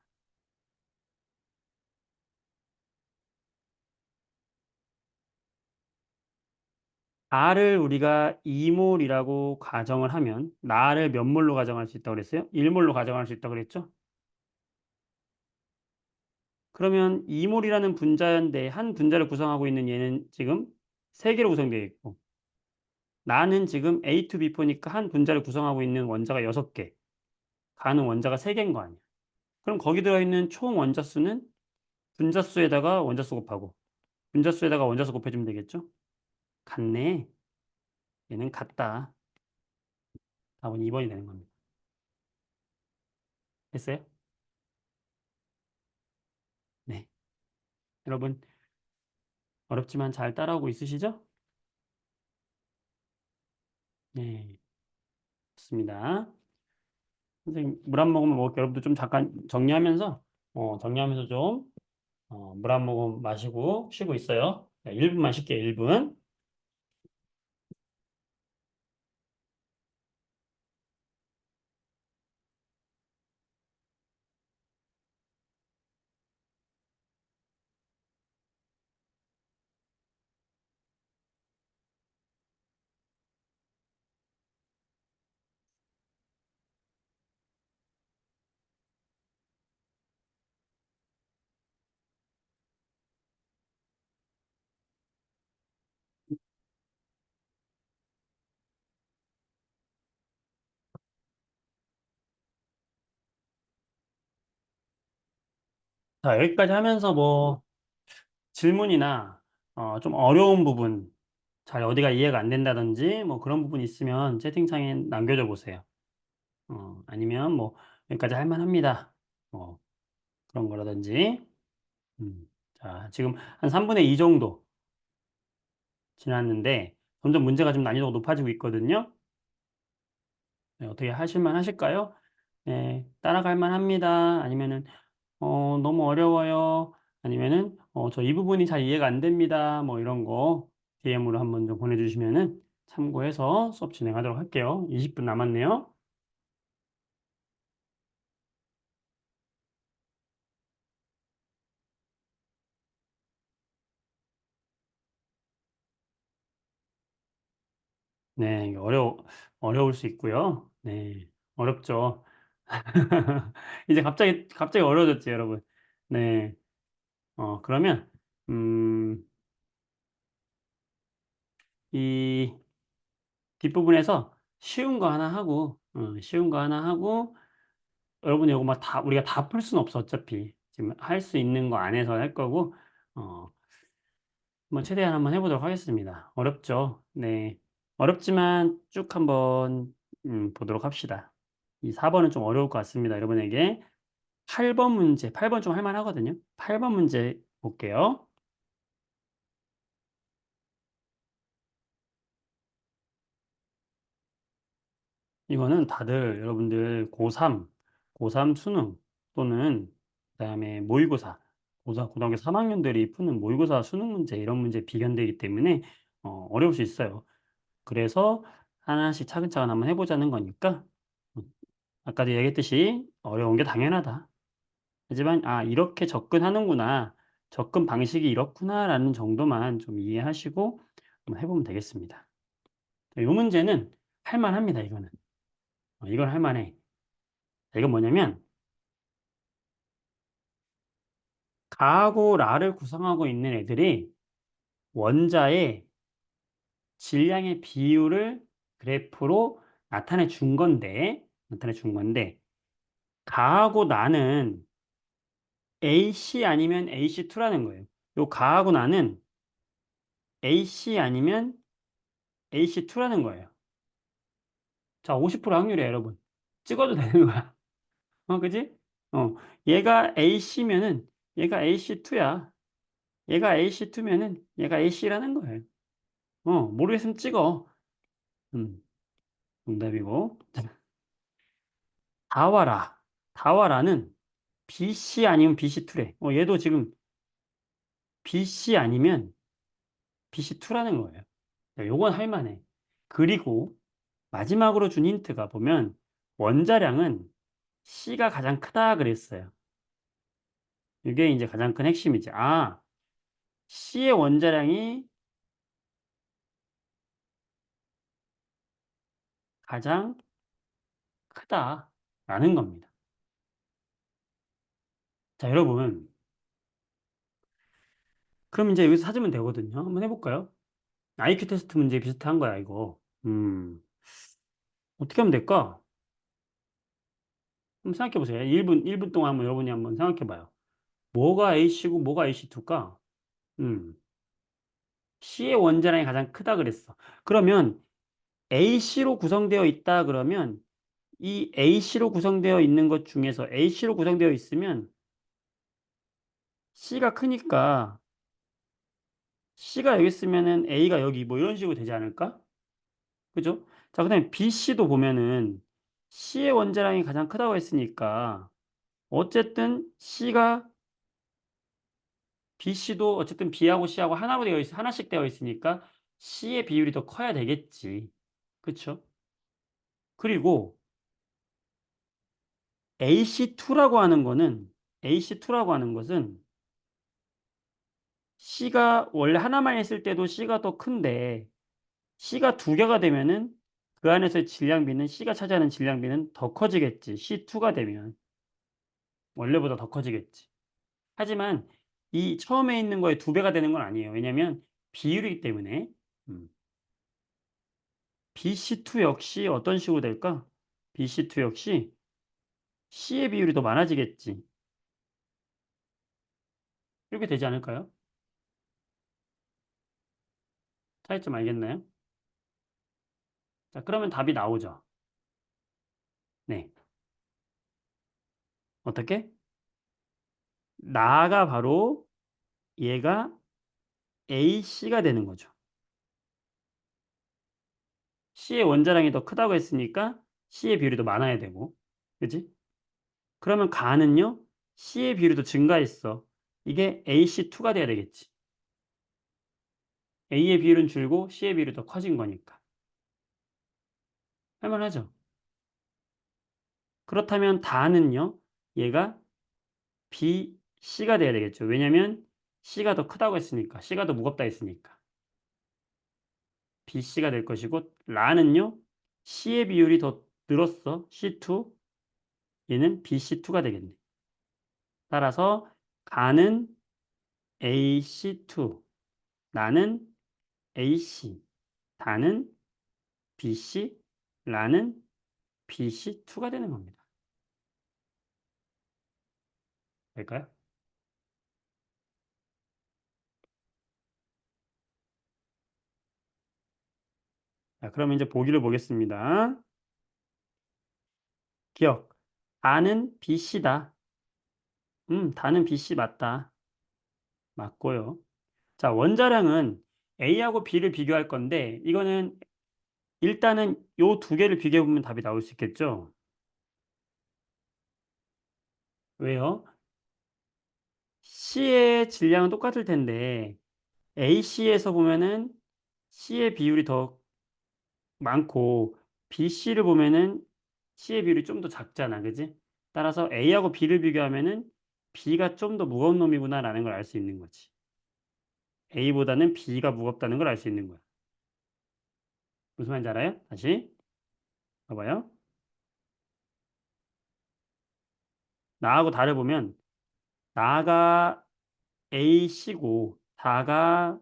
R을 우리가 2몰이라고 가정을 하면 나를 몇 몰로 가정할 수 있다고 그랬어요? 1몰로 가정할 수 있다고 그랬죠? 그러면 2몰이라는 분자인데 한 분자를 구성하고 있는 얘는 지금 3개로 구성되어 있고 나는 지금 A2B4니까 한 분자를 구성하고 있는 원자가 6개, 가는 원자가 3개인 거 아니야. 그럼 거기 들어있는 총 원자수는 분자수에다가 원자수 곱하고 분자수에다가 원자수 곱해주면 되겠죠? 같네. 얘는 같다. 답은 2번이 되는 겁니다. 됐어요? 네. 여러분 어렵지만 잘 따라오고 있으시죠? 네. 좋습니다. 선생님 물 한 모금 먹을게요. 여러분들 좀 잠깐 정리하면서 좀 물 한 모금 마시고 쉬고 있어요. 1분만 쉴게요. 1분. 자, 여기까지 하면서 뭐 질문이나 좀 어려운 부분, 잘 어디가 이해가 안 된다든지 뭐 그런 부분 있으면 채팅창에 남겨줘 보세요. 아니면 뭐 여기까지 할 만합니다. 뭐 그런 거라든지. 자, 지금 한 3분의 2 정도 지났는데 점점 문제가 좀 난이도가 높아지고 있거든요. 네, 어떻게 하실만 하실까요? 네, 따라갈 만합니다. 아니면은 너무 어려워요. 아니면은 저 이 부분이 잘 이해가 안 됩니다. 뭐 이런 거 DM으로 한번 좀 보내주시면은 참고해서 수업 진행하도록 할게요. 20분 남았네요. 네, 이게 어려울 수 있고요. 네, 어렵죠. 이제 갑자기 어려워졌지, 여러분. 네, 그러면, 음, 이 뒷부분에서 쉬운 거 하나 하고, 여러분이 이거 막 우리가 다 풀 수는 없어, 어차피. 지금 할 수 있는 거 안에서 할 거고, 어, 한번 최대한 한번 해보도록 하겠습니다. 어렵죠? 네. 어렵지만 쭉 한번, 보도록 합시다. 이 4번은 좀 어려울 것 같습니다, 여러분에게. 8번 좀 할만하거든요. 8번 문제 볼게요. 이거는 다들 여러분들 고3 수능 또는 그다음에 모의고사, 고등학교 3학년들이 푸는 모의고사 수능 문제 이런 문제 비견되기 때문에 어려울 수 있어요. 그래서 하나씩 차근차근 한번 해보자는 거니까 음, 아까도 얘기했듯이 어려운 게 당연하다. 하지만 이렇게 접근하는구나. 접근 방식이 이렇구나라는 정도만 좀 이해하시고 한번 해보면 되겠습니다. 이 문제는 할 만합니다, 이거는. 이건 할 만해. 자, 이건 뭐냐면 가하고 라를 구성하고 있는 애들이 원자의 질량의 비율을 그래프로 나타내 준 건데 가하고 나는 AC 아니면 AC2라는 거예요. 요 가하고 나는 AC 아니면 AC2라는 거예요. 자, 50% 확률이에요, 여러분. 찍어도 되는 거야. 그지? 어, 얘가 AC2야. 얘가 AC2면은 얘가 AC라는 거예요. 모르겠으면 찍어. 음, 정답이고. 다와라. 다와라는 BC 아니면 BC2래. 얘도 지금 BC 아니면 BC2라는 거예요. 자, 요건 할만해. 그리고 마지막으로 준 힌트가 보면 원자량은 C가 가장 크다 그랬어요. 이게 이제 가장 큰 핵심이지. C의 원자량이 가장 크다라는 겁니다. 자, 여러분. 그럼 이제 여기서 찾으면 되거든요. 한번 해볼까요? IQ 테스트 문제 비슷한 거야, 이거. 어떻게 하면 될까? 한번 생각해 보세요. 1분 동안 한번 여러분이 한번 생각해 봐요. 뭐가 A씨고 뭐가 AC2일까? 음, C의 원자량이 가장 크다 그랬어. 그러면 AC로 구성되어 있다 그러면 이 AC로 구성되어 있는 것 중에서 AC로 구성되어 있으면 C가 크니까 C가 여기 있으면은 A가 여기 뭐 이런 식으로 되지 않을까? 그죠? 자, 그다음에 BC도 보면은 C의 원자량이 가장 크다고 했으니까 어쨌든 BC도 어쨌든 B하고 C하고 하나씩 되어 있으니까 C의 비율이 더 커야 되겠지. 그쵸? 그리고 AC2라고 하는 거는 AC2라고 하는 것은 C가 원래 하나만 있을 때도 C가 더 큰데 C가 두 개가 되면은 그 안에서의 질량비는 C가 차지하는 질량비는 더 커지겠지. C2가 되면 원래보다 더 커지겠지. 하지만 이 처음에 있는 거에 두 배가 되는 건 아니에요. 왜냐면 비율이기 때문에. 음. BC2 역시 어떤 식으로 될까? BC2 역시 C의 비율이 더 많아지겠지. 이렇게 되지 않을까요? 차이점 알겠나요? 자, 그러면 답이 나오죠. 네. 어떻게? 나가 바로 얘가 AC가 되는 거죠. C의 원자량이 더 크다고 했으니까 C의 비율이 더 많아야 되고. 그지? 그러면 가는요? C의 비율이 더 증가했어. 이게 AC2가 돼야 되겠지. A의 비율은 줄고 C의 비율이 더 커진 거니까. 할 만하죠? 그렇다면 다는요. 얘가 BC가 돼야 되겠죠. 왜냐면 C가 더 크다고 했으니까. C가 더 무겁다 했으니까. BC가 될 것이고 라는요. C의 비율이 더 늘었어. C2. 얘는 BC2가 되겠네. 따라서 가는 AC2, 나는 AC, 다는 BC, 라는 BC2가 되는 겁니다. 될까요? 자, 그러면 이제 보기를 보겠습니다. 기억. 다는 BC다. 다는 BC 맞다. 맞고요. 자, 원자량은 A하고 B를 비교할 건데 이거는 일단은 요 두 개를 비교해 보면 답이 나올 수 있겠죠. 왜요? C의 질량은 똑같을 텐데 AC에서 보면은 C의 비율이 더 많고 BC를 보면은 C의 비율이 좀 더 작잖아. 그지? 따라서 A하고 B를 비교하면은 B가 좀 더 무거운 놈이구나라는 걸 알 수 있는 거지. A보다는 B가 무겁다는 걸 알 수 있는 거야. 무슨 말인지 알아요? 다시 봐봐요. 나하고 다를 보면 나가 A씨고 다가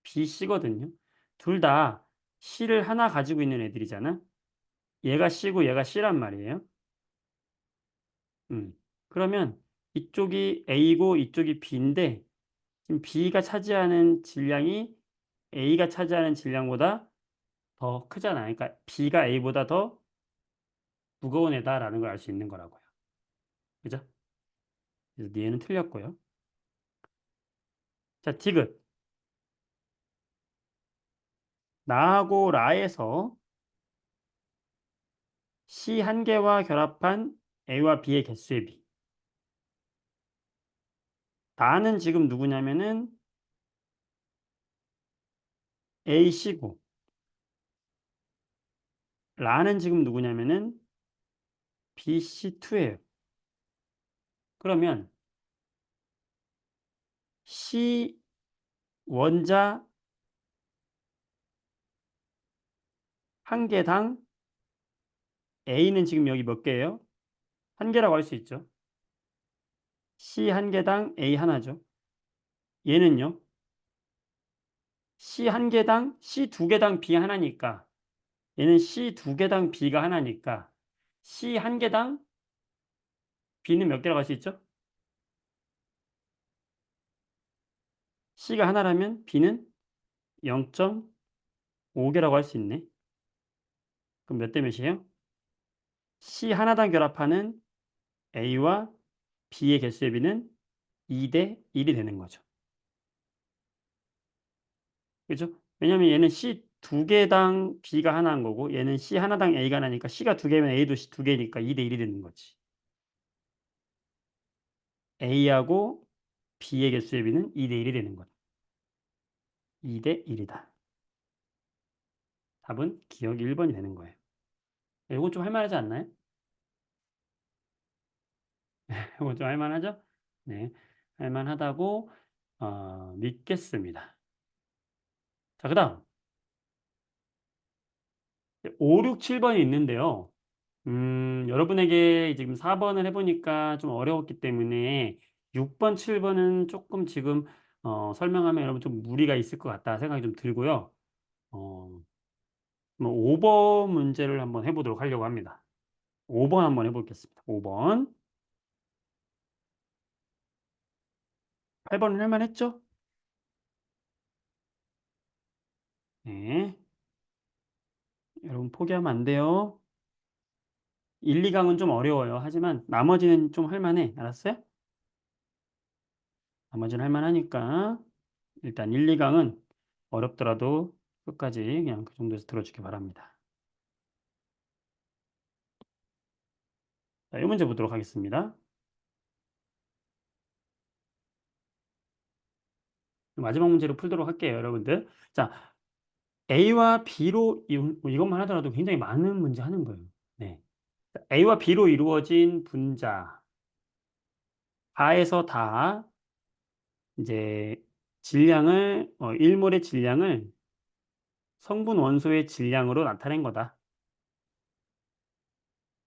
B씨거든요. 둘 다 C를 하나 가지고 있는 애들이잖아. 얘가 C고 얘가 C란 말이에요. 음. 그러면 이쪽이 A고 이쪽이 B인데 지금 B가 차지하는 질량이 A가 차지하는 질량보다 더 크잖아. 그러니까 B가 A보다 더 무거운 애다라는 걸 알 수 있는 거라고요. 그죠? 그래서 얘는 틀렸고요. 자, 디귿. 나하고 라에서 C 한 개와 결합한 A와 B의 개수의 비. 나는 지금 누구냐면은 A씨고 라는 지금 누구냐면은 BC2예요. 그러면 C 원자 한 개당 A는 지금 여기 몇 개예요? 한 개라고 할 수 있죠. C 한 개당 A 하나죠. 얘는요. C 한 개당 C 두 개당 B 하나니까 얘는 C 두 개당 B가 하나니까 C 한 개당 B는 몇 개라고 할 수 있죠? C가 하나라면 B는 0.5개라고 할 수 있네. 그럼 몇 대 몇이에요? C 하나당 결합하는 A와 B의 개수의 B는 2 대 1이 되는 거죠. 그죠? 왜냐면 얘는 C 두 개당 B가 하나인 거고 얘는 C 하나당 A가 하나니까 C가 두 개면 A도 C 두 개니까 2 대 1이 되는 거지. A하고 B의 개수의 B는 2 대 1이 되는 거다. 2 대 1이다. 답은 기억 1번이 되는 거예요. 이건 좀 할만하지 않나요? 이건 좀 할만하죠? 네. 할만하다고 믿겠습니다. 자, 그다음 5, 6, 7번이 있는데요. 여러분에게 지금 4번을 해보니까 좀 어려웠기 때문에 6번, 7번은 조금 지금 설명하면 여러분 좀 무리가 있을 것 같다 생각이 좀 들고요. 어, 뭐 5번 문제를 한번 해보도록 하려고 합니다. 5번 한번 해보겠습니다. 5번. 8번은 할만했죠? 네. 여러분 포기하면 안 돼요. 1, 2강은 좀 어려워요. 하지만 나머지는 좀 할만해. 알았어요? 나머지는 할만하니까 일단 1, 2강은 어렵더라도 끝까지 그냥 그 정도에서 들어주기 바랍니다. 자, 이 문제 보도록 하겠습니다. 마지막 문제로 풀도록 할게요, 여러분들. 자, A와 B로 이것만 하더라도 굉장히 많은 문제 하는 거예요. 네. A와 B로 이루어진 분자 다에서 다 이제 질량을 1몰의 질량을 성분 원소의 질량으로 나타낸 거다.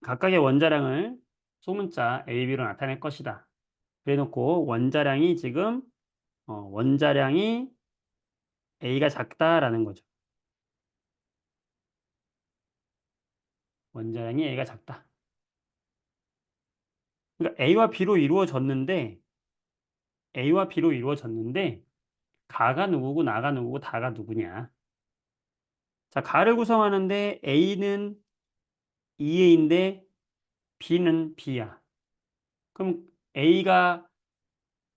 각각의 원자량을 소문자 A, B로 나타낼 것이다. 그래 놓고 원자량이 지금 원자량이 A가 작다라는 거죠. 원자량이 A가 작다. 그러니까 A와 B로 이루어졌는데 가가 누구고 나가 누구고 다가 누구냐. 자, 가를 구성하는데 A는 2A인데 B는 B야. 그럼 A가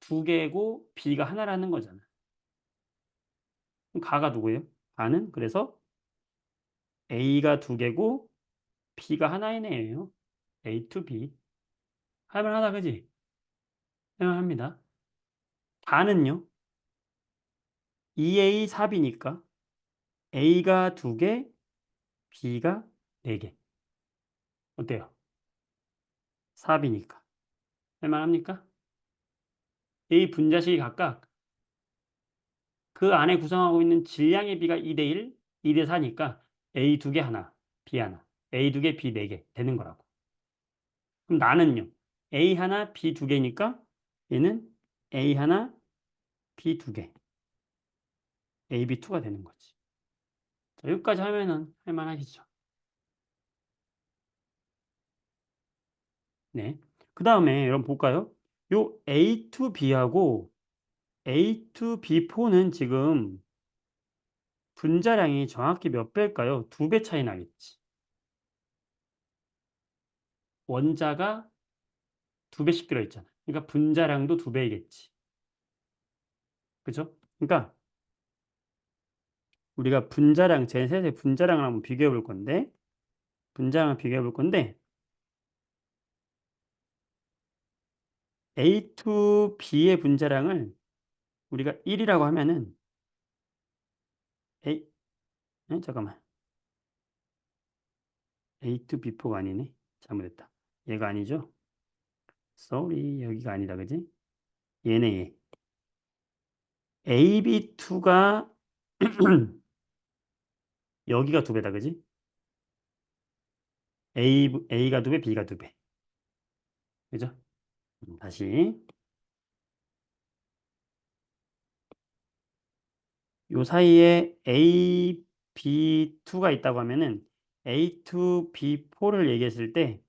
두 개고 B가 하나라는 거잖아. 그럼 가가 누구예요? 가는 그래서 A가 두 개고 B가 하나인 애예요. A to B. 할만하다, 그지? 할만합니다. 다는요? 2A 4B니까 A가 두 개, B가 네 개. 어때요? 4B니까. 할만합니까? A 분자식이 각각 그 안에 구성하고 있는 질량의 비가 2대 1, 2대 4니까 A 두 개 하나, B 하나, A 두 개, B 네 개 되는 거라고. 그럼 나는요? A 하나, B 두 개니까 얘는 A 하나, B 두 개, AB2가 되는 거지. 자, 여기까지 하면은 할만하겠죠. 네. 그 다음에 여러분 볼까요? 요 A2B하고 A2B4는 지금 분자량이 정확히 몇 배일까요? 두 배 차이 나겠지. 원자가 두 배씩 들어있잖아. 그러니까 분자량도 두 배이겠지. 그죠? 그러니까 우리가 분자량, 제3의 분자량을 한번 비교해 볼 건데, 분자량을 비교해 볼 건데, A2B의 분자량을 우리가 1이라고 하면은, A, 잠깐만. A2B4가 아니네. 잘못했다. 얘가 아니죠? sorry. 여기가 아니다. 그지? 얘네, 얘. AB2가 여기가 두 배다. 그지? A가 두 배, B가 두 배. 그죠? 다시. 요 사이에 A, B2가 있다고 하면은 A2, B4를 얘기했을 때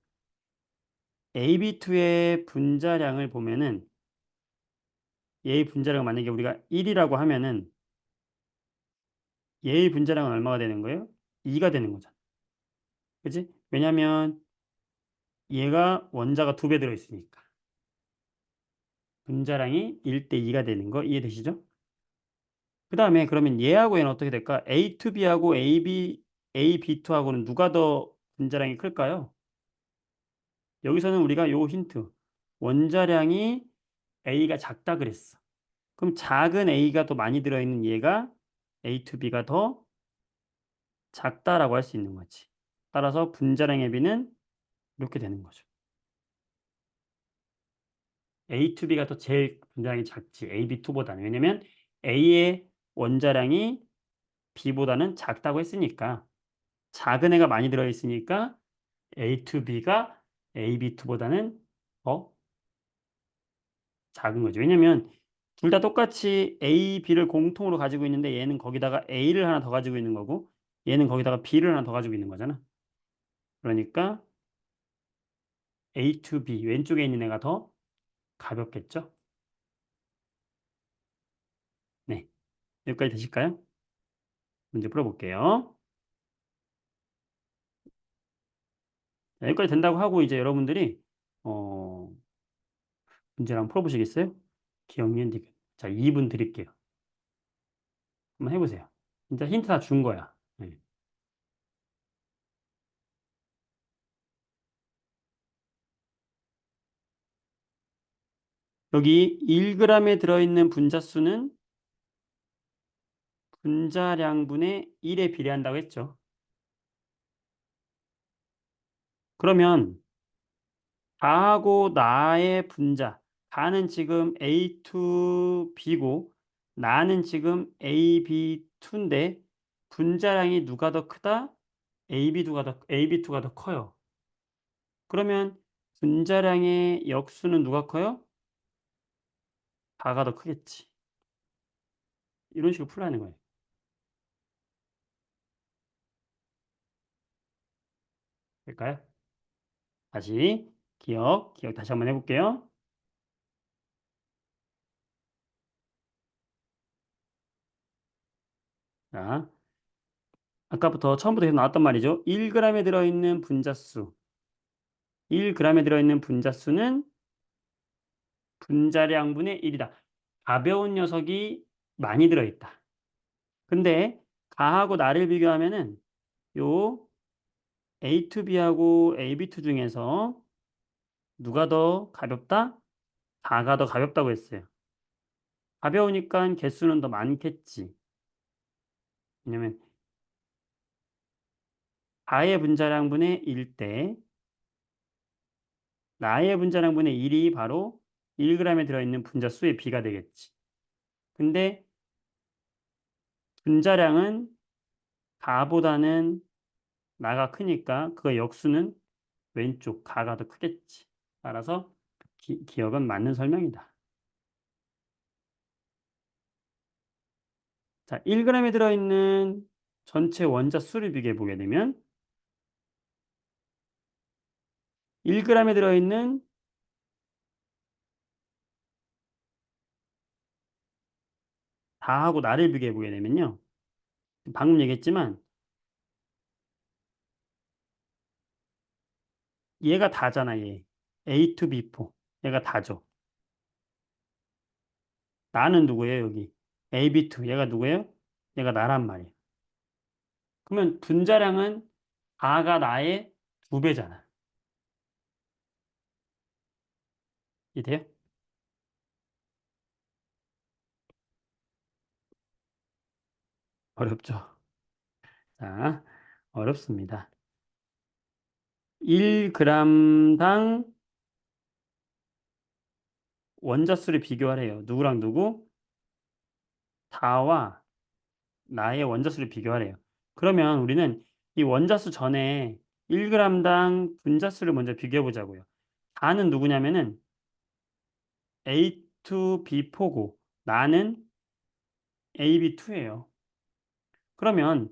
AB2의 분자량을 보면은 얘의 분자량을 만약에 우리가 1이라고 하면은 얘의 분자량은 얼마가 되는 거예요? 2가 되는 거잖아. 그지? 왜냐면 얘가 원자가 두 배 들어있으니까. 분자량이 1대 2가 되는 거 이해되시죠? 그 다음에 그러면 얘하고 얘는 어떻게 될까? A2B하고 AB2하고는 누가 더 분자량이 클까요? 여기서는 우리가 요 힌트. 원자량이 A가 작다 그랬어. 그럼 작은 A가 더 많이 들어있는 얘가 A2B가 더 작다라고 할 수 있는 거지. 따라서 분자량의 비는 이렇게 되는 거죠. A2B가 더 제일 분자량이 작지. AB2보다는. 왜냐면 A의 원자량이 B보다는 작다고 했으니까. 작은 애가 많이 들어있으니까 A2B가 AB2보다는 더 작은 거죠. 왜냐면 둘 다 똑같이 A, B를 공통으로 가지고 있는데 얘는 거기다가 A를 하나 더 가지고 있는 거고 얘는 거기다가 B를 하나 더 가지고 있는 거잖아. 그러니까 A to B 왼쪽에 있는 애가 더 가볍겠죠? 네. 여기까지 되실까요? 문제 풀어볼게요. 자, 여기까지 된다고 하고 이제 여러분들이 어, 문제를 한번 풀어보시겠어요? 기억, 니은, 디귿. 자, 2분 드릴게요. 한번 해보세요. 진짜 힌트 다 준 거야. 네. 여기 1g에 들어있는 분자수는 분자량분의 1에 비례한다고 했죠. 그러면 다하고 나의 분자, 다는 지금 A2B고 나는 지금 AB2인데 분자량이 누가 더 크다? AB2가 더 커요. 그러면 분자량의 역수는 누가 커요? 다가 더 크겠지. 이런 식으로 풀어야 하는 거예요. 될까요? 다시 기억 다시 한번 해볼게요. 자, 아까부터 처음부터 계속 나왔단 말이죠. 1g에 들어있는 분자수. 1g에 들어있는 분자수는 분자량분의 1이다. 가벼운 녀석이 많이 들어있다. 근데 가하고 나를 비교하면은 요 A2B하고 AB2 중에서 누가 더 가볍다? 가가 더 가볍다고 했어요. 가벼우니까 개수는 더 많겠지. 왜냐면 가의 분자량분의 1대 나의 분자량분의 1이 바로 1g에 들어있는 분자수의 비가 되겠지. 근데 분자량은 가보다는 나가 크니까 그 역수는 왼쪽 가가 더 크겠지. 따라서 기억은 맞는 설명이다. 자, 1g에 들어있는 전체 원자 수를 비교해 보게 되면 1g에 들어있는 다하고 나를 비교해 보게 되면요. 방금 얘기했지만 얘가 다잖아, 얘. A to B4. 얘가 다죠. 나는 누구예요, 여기? AB2. 얘가 누구예요? 얘가 나란 말이에요. 그러면 분자량은 다가 나의 2배잖아. 이해돼요? 어렵죠? 자, 어렵습니다. 1g당 원자수를 비교하래요. 누구랑 누구? 다와 나의 원자수를 비교하래요. 그러면 우리는 이 원자수 전에 1g당 분자수를 먼저 비교해 보자고요. 다는 누구냐면은 A2B4고 나는 AB2예요. 그러면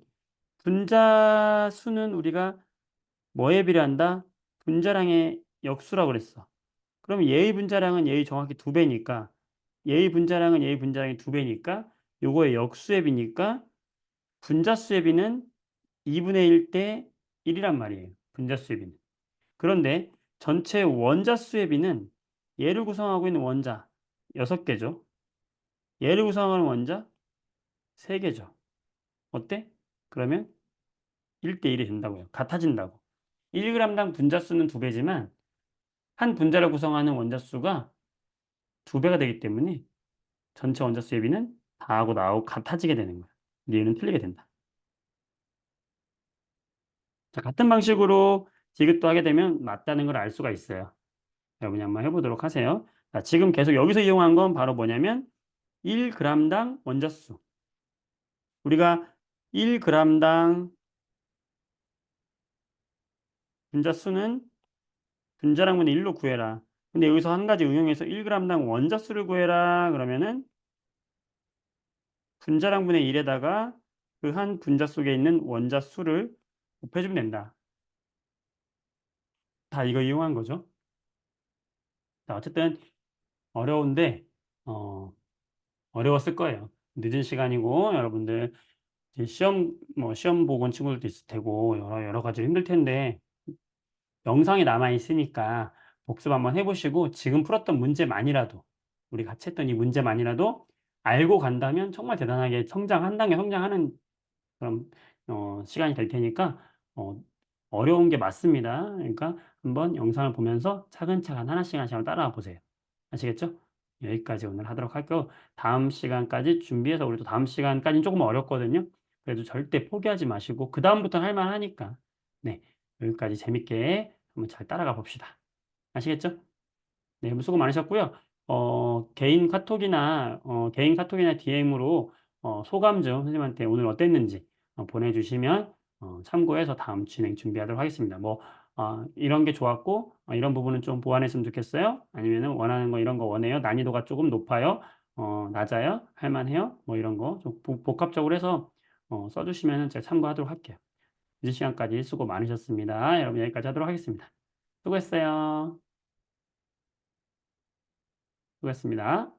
분자수는 우리가 뭐에 비례한다? 분자량의 역수라고 그랬어. 그럼 얘의 분자량은 얘의 정확히 2배니까 얘의 분자량은 얘의 분자량의 2배니까 요거의 역수의 비니까 분자수의 비는 2분의 1대 1이란 말이에요. 분자수의 비는. 그런데 전체 원자수의 비는 얘를 구성하고 있는 원자 6개죠. 얘를 구성하는 원자 3개죠. 어때? 그러면 1대 1이 된다고요. 같아진다고. 1g당 분자수는 2배지만 한 분자를 구성하는 원자수가 2배가 되기 때문에 전체 원자수의 비는 다하고 나하고 같아지게 되는 거야. 니은 틀리게 된다. 자, 같은 방식으로 디귿도 하게 되면 맞다는 걸 알 수가 있어요. 여러분이 한번 해보도록 하세요. 자, 지금 계속 여기서 이용한 건 바로 뭐냐면 1g당 원자수. 우리가 1g당 분자수는 분자량분의 1로 구해라. 근데 여기서 한 가지 응용해서 1g당 원자수를 구해라. 그러면은 분자량분의 1에다가 그 한 분자 속에 있는 원자수를 곱해주면 된다. 다 이거 이용한 거죠. 자, 어쨌든 어려운데 어, 어려웠을 거예요. 늦은 시간이고 여러분들 이제 시험 보고 온 친구들도 있을 테고 여러 가지 힘들 텐데 영상이 남아 있으니까 복습 한번 해보시고 지금 풀었던 문제만이라도 우리 같이 했던 이 문제만이라도 알고 간다면 정말 대단하게 한 단계 성장하는 그런 시간이 될 테니까 어려운 게 맞습니다. 그러니까 한번 영상을 보면서 차근차근 하나씩 하나씩 한번 따라와 보세요. 아시겠죠? 여기까지 오늘 하도록 할게요. 다음 시간까지 준비해서 우리도 다음 시간까지는 조금 어렵거든요. 그래도 절대 포기하지 마시고 그다음부터는 할 만하니까. 네. 여기까지 재밌게 한번 잘 따라가 봅시다. 아시겠죠? 네. 수고 많으셨고요. 개인 카톡이나 DM으로 소감 좀 선생님한테 오늘 어땠는지 보내주시면 참고해서 다음 진행 준비하도록 하겠습니다. 뭐 이런 게 좋았고 이런 부분은 좀 보완했으면 좋겠어요. 아니면은 원하는 거 이런 거 원해요. 난이도가 조금 높아요. 낮아요. 할 만해요. 뭐 이런 거 좀 복합적으로 해서 써주시면은 제가 참고하도록 할게요. 늦은 시간까지 수고 많으셨습니다. 여러분 여기까지 하도록 하겠습니다. 수고했어요. 수고했습니다.